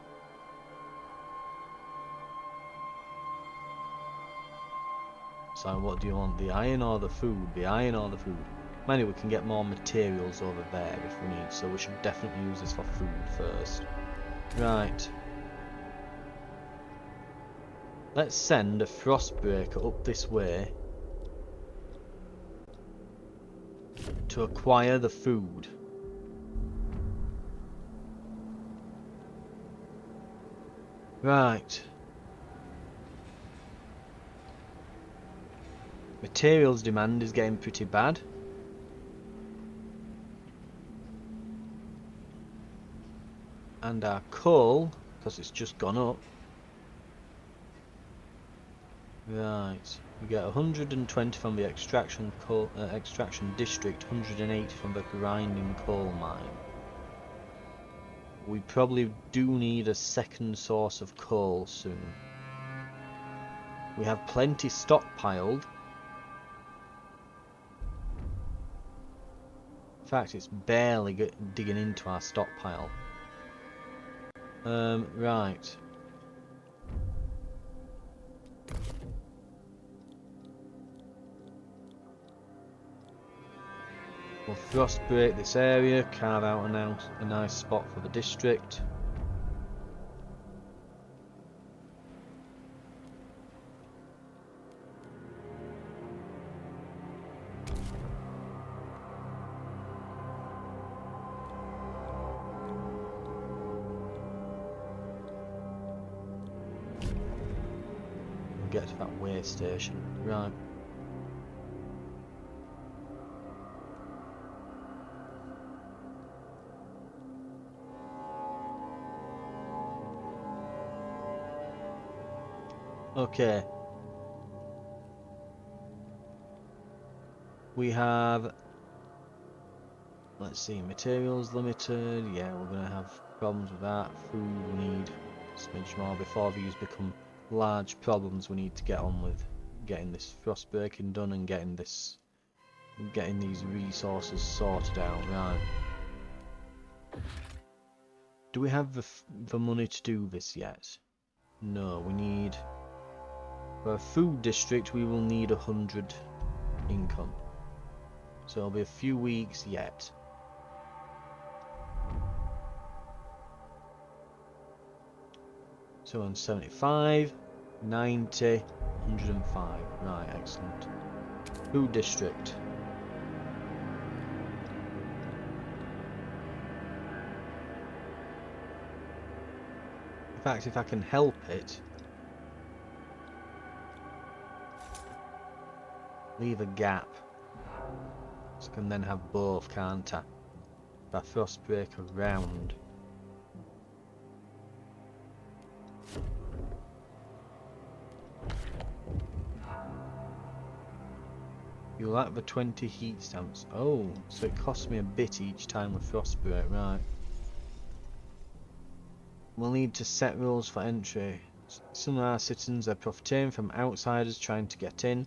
So what do you want, the iron or the food? The iron or the food? Mind you, we can get more materials over there if we need, so we should definitely use this for food first. Right. Let's send a Frostbreaker up this way to acquire the food. Right. Materials demand is getting pretty bad. And our coal, because it's just gone up. Right. We get 120 from the extraction district, 180 from the grinding coal mine. We probably do need a second source of coal soon. We have plenty stockpiled. In fact, it's barely digging into our stockpile. Right. We'll frost break this area, carve out a nice spot for the district. We'll get to that way station. Right. Okay. We have, let's see, materials limited. Yeah, we're going to have problems with that. Food, we need a smidge more before these become large problems. We need to get on with getting this frost breaking done and getting these resources sorted out. Right. Do we have the money to do this yet? No, we need, for a food district we will need 100 income. So it'll be a few weeks yet. So on 75, 90, 105. Right, excellent. Food district. In fact, if I can help it, leave a gap. So I can then have both, can't I? If I frost break around. You like the 20 heat stamps? Oh, so it costs me a bit each time with frost break, right. We'll need to set rules for entry. Some of our citizens are profiteering from outsiders trying to get in.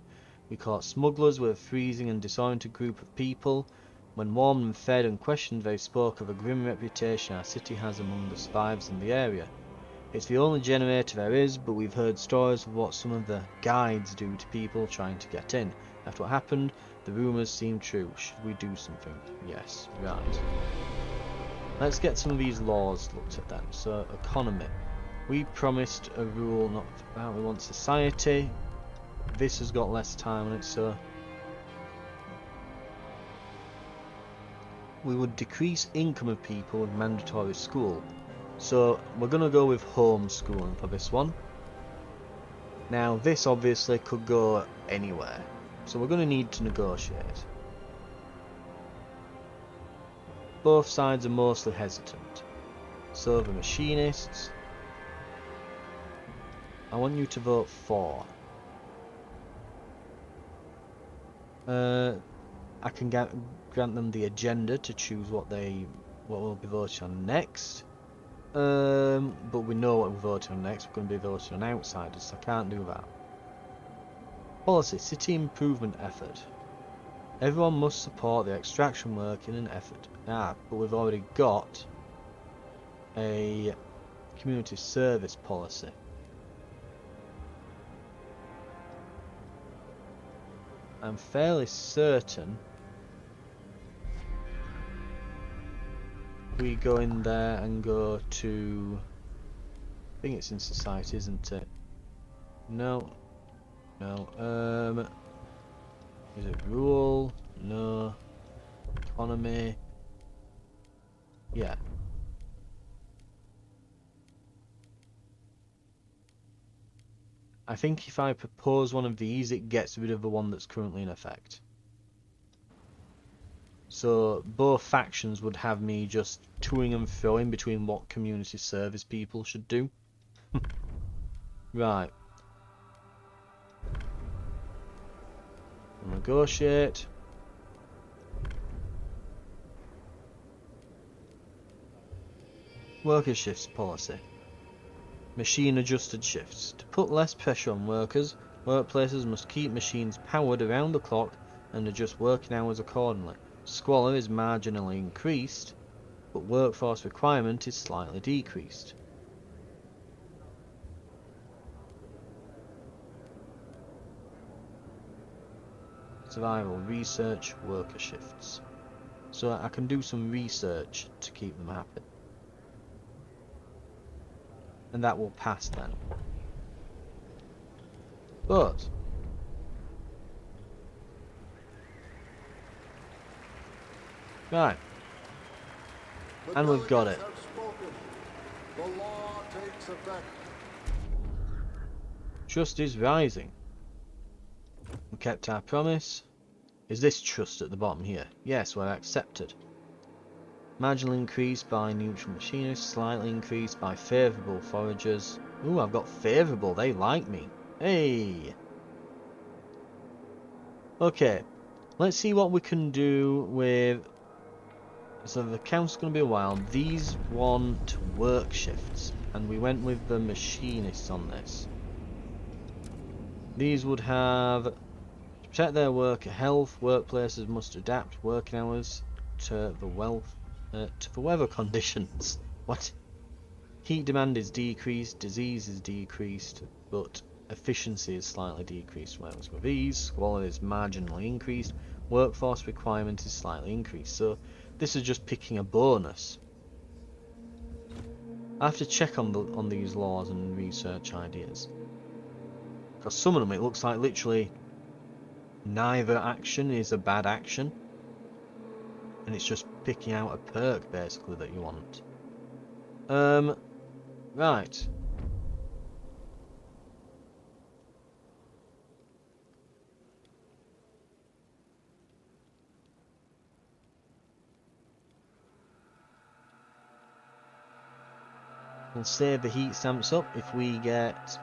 We caught smugglers with a freezing and disoriented group of people. When warmed and fed and questioned, they spoke of a grim reputation our city has among the survivors in the area. It's the only generator there is, but we've heard stories of what some of the guides do to people trying to get in. After what happened, the rumours seem true. Should we do something? Yes, right. Let's get some of these laws looked at then. So, economy. We promised a rule not how we want society. This has got less time on it, so we would decrease income of people with mandatory school. So we're going to go with homeschooling for this one. Now this obviously could go anywhere, so we're going to need to negotiate. Both sides are mostly hesitant. So the machinists, I want you to vote for. I can grant them the agenda to choose what will be voted on next. But we know what we're voting on next. We're going to be voting on outsiders, so I can't do that. Policy, city improvement effort. Everyone must support the extraction work in an effort. Ah, but we've already got a community service policy. I'm fairly certain we go in there and go to... I think it's in society, isn't it? No. No. Is it rule? No. Economy? Yeah. I think if I propose one of these, it gets rid of the one that's currently in effect. So both factions would have me just toing and froing between what community service people should do. Right. Negotiate. Worker shifts policy. Machine adjusted shifts. To put less pressure on workers, workplaces must keep machines powered around the clock and adjust working hours accordingly. Squalor is marginally increased, but workforce requirement is slightly decreased. Survival, research, worker shifts. So I can do some research to keep them happy. And that will pass then. But right. The And we've got it. delegates have spoken. The law takes effect. Trust is rising. We kept our promise. Is this trust at the bottom here? Yes, we're accepted. Marginal increase by neutral machinists, slightly increased by favourable foragers. Ooh, I've got favourable, they like me. Hey! Okay, let's see what we can do with... So the count's going to be a while. These want work shifts, and we went with the machinists on this. These would have... To protect their worker health, workplaces must adapt working hours to the weather conditions. What? Heat demand is decreased, disease is decreased, but efficiency is slightly decreased. Whereas with these, squalor is marginally increased, workforce requirement is slightly increased. So this is just picking a bonus. I have to check on these laws and research ideas. Because some of them it looks like literally neither action is a bad action. And it's just picking out a perk basically that you want. Right. We'll save the heat stamps up if we get...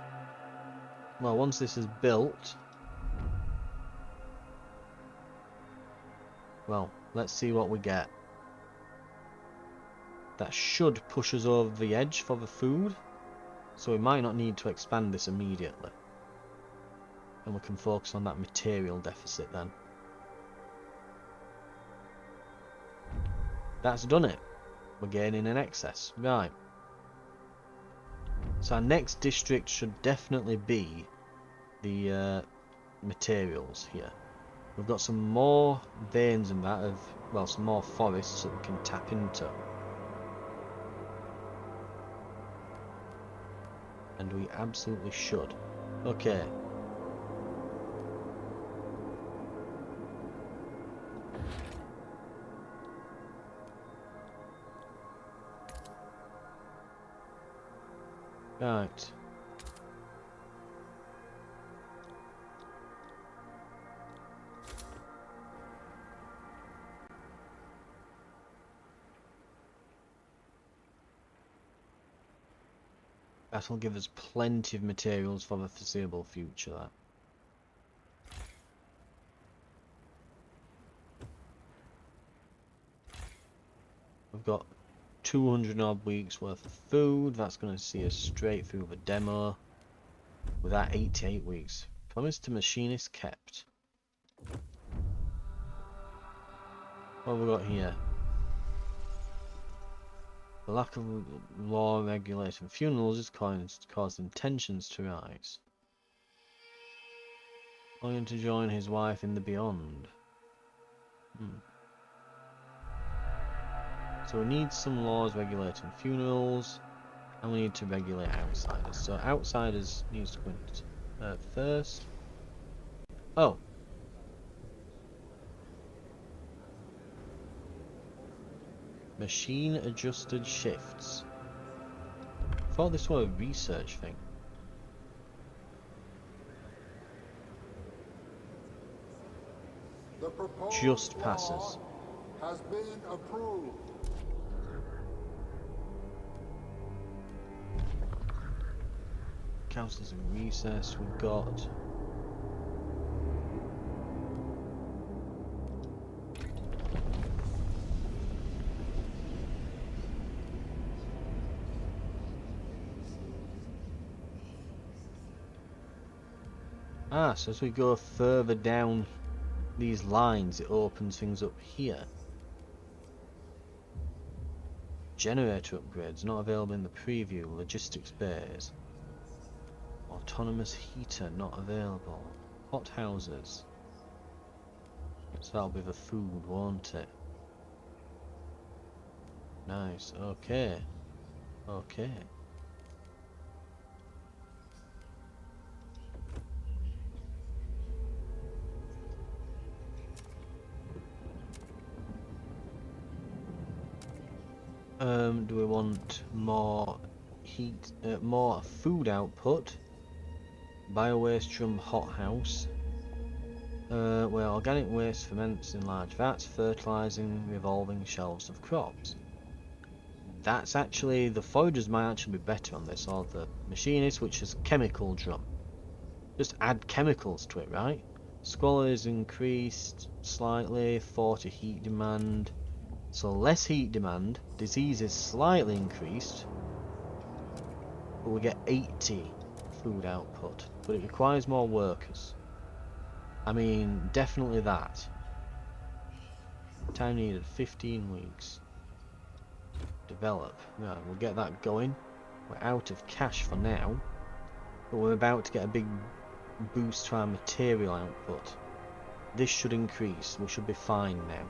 Well, once this is built... Well, let's see what we get. That should push us over the edge for the food. So we might not need to expand this immediately. And we can focus on that material deficit then. That's done it. We're gaining an excess. Right. So our next district should definitely be the materials here. We've got some more veins in that of, well, some more forests that we can tap into. And we absolutely should. Okay. Right. That'll give us plenty of materials for the foreseeable future, that. We've got 200 odd weeks worth of food. That's going to see us straight through the demo. With that 88 weeks. Promise to machinist kept. What have we got here? The lack of law regulating funerals is causing tensions to rise. Longing to join his wife in the beyond. So we need some laws regulating funerals, and we need to regulate outsiders. So outsiders needs to go in first. Oh. Machine adjusted shifts. I thought this was a research thing. The proposed Just passes. law has been approved. Council's in recess. We've got so as we go further down these lines, it opens things up here. Generator upgrades not available in the preview. Logistics bays. Autonomous heater not available. Hot houses. So that'll be the food, won't it? Nice. Okay. Okay. Do we want more heat, more food output? Biowaste from hothouse. Where organic waste ferments in large vats, fertilizing revolving shelves of crops. That's actually, the foragers might actually be better on this, or the machinist, which is chemical drum. Just add chemicals to it, right? Squalor is increased slightly, 40 heat demand. So less heat demand, disease is slightly increased, but we get 80 food output, but it requires more workers. I mean, definitely that. Time needed 15 weeks. Develop. Right, we'll get that going. We're out of cash for now, but we're about to get a big boost to our material output. This should increase. We should be fine now.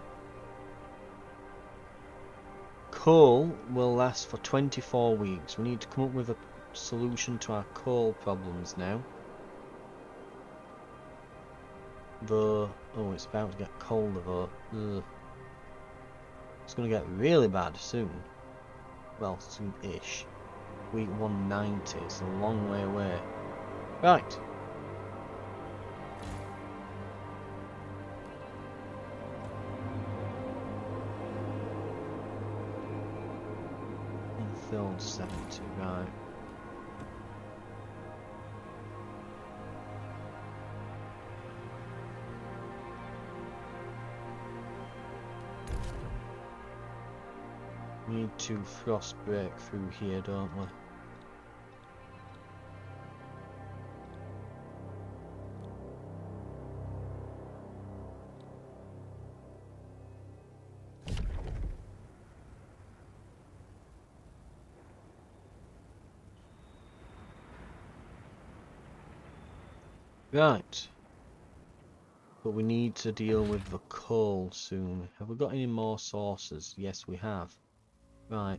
Coal will last for 24 weeks. We need to come up with a solution to our coal problems now. Though, oh, it's about to get colder though. Ugh. It's going to get really bad soon. Well, soon-ish. Week 190, it's a long way away. Right. Unfilled 70, right. We need to frost break through here, don't we? Right. But we need to deal with the coal soon. Have we got any more sources? Yes, we have. Right.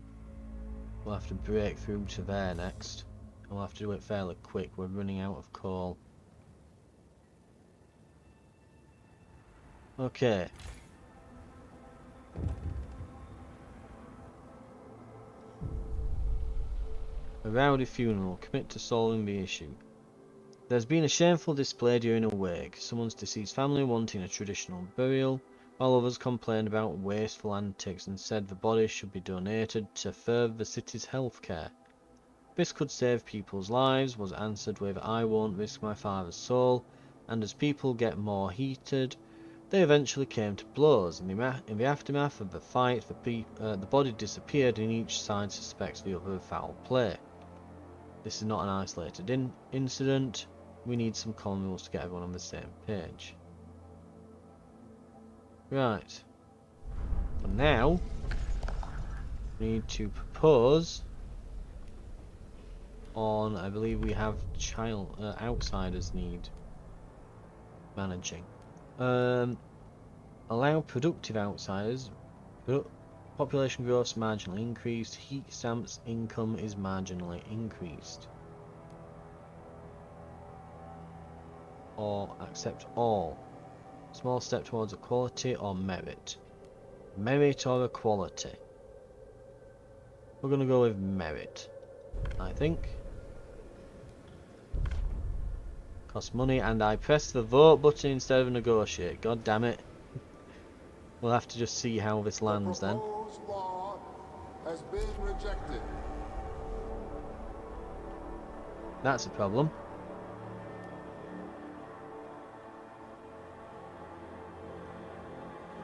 We'll have to break through to there next. We'll have to do it fairly quick. We're running out of coal. Okay. A rowdy funeral. Commit to solving the issue. There's been a shameful display during a wake. Someone's deceased family wanting a traditional burial, while others complained about wasteful antics and said the body should be donated to further the city's healthcare. This could save people's lives, was answered with, I won't risk my father's soul, and as people get more heated, They eventually came to blows. In the aftermath of the fight, the body disappeared and each side suspects the other of foul play. This is not an isolated incident. We need some common rules to get everyone on the same page. Right. For now, we need to propose on, I believe we have outsiders need managing. Allow productive outsiders. Population growth is marginally increased. Heat stamps income is marginally increased. Or accept all. Small step towards equality or merit. Merit or equality. We're going to go with merit, I think. Costs money, and I press the vote button instead of negotiate. God damn it. We'll have to just see how this lands then. The proposed law has been rejected. That's a problem.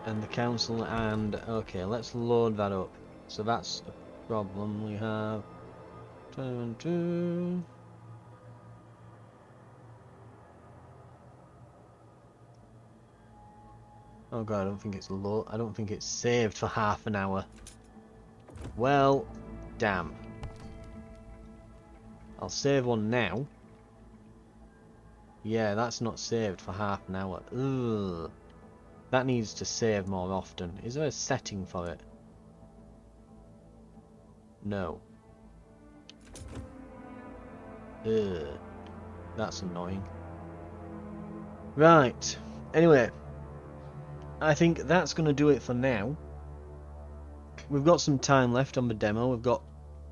And the council, and okay, let's load that up. So that's a problem we have. 22. Oh god, I don't think it's low. I don't think it's saved for half an hour. Well, damn. I'll save one now. Yeah, that's not saved for half an hour. Ugh. That needs to save more often. Is there a setting for it? No. Ugh. That's annoying. Right. Anyway. I think that's going to do it for now. We've got some time left on the demo. We've got...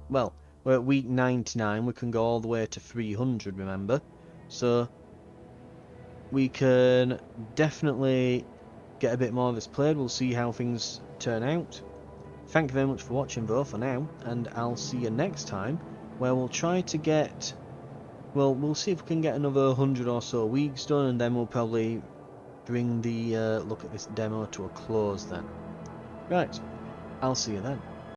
Well, we're at week 99. We can go all the way to 300, remember? So... we can definitely get a bit more of this played. We'll see how things turn out. Thank you very much for watching though for now, and I'll see you next time, where we'll try to get, well, we'll see if we can get another 100 or so weeks done, and then we'll probably bring the look at this demo to a close then. Right, I'll see you then.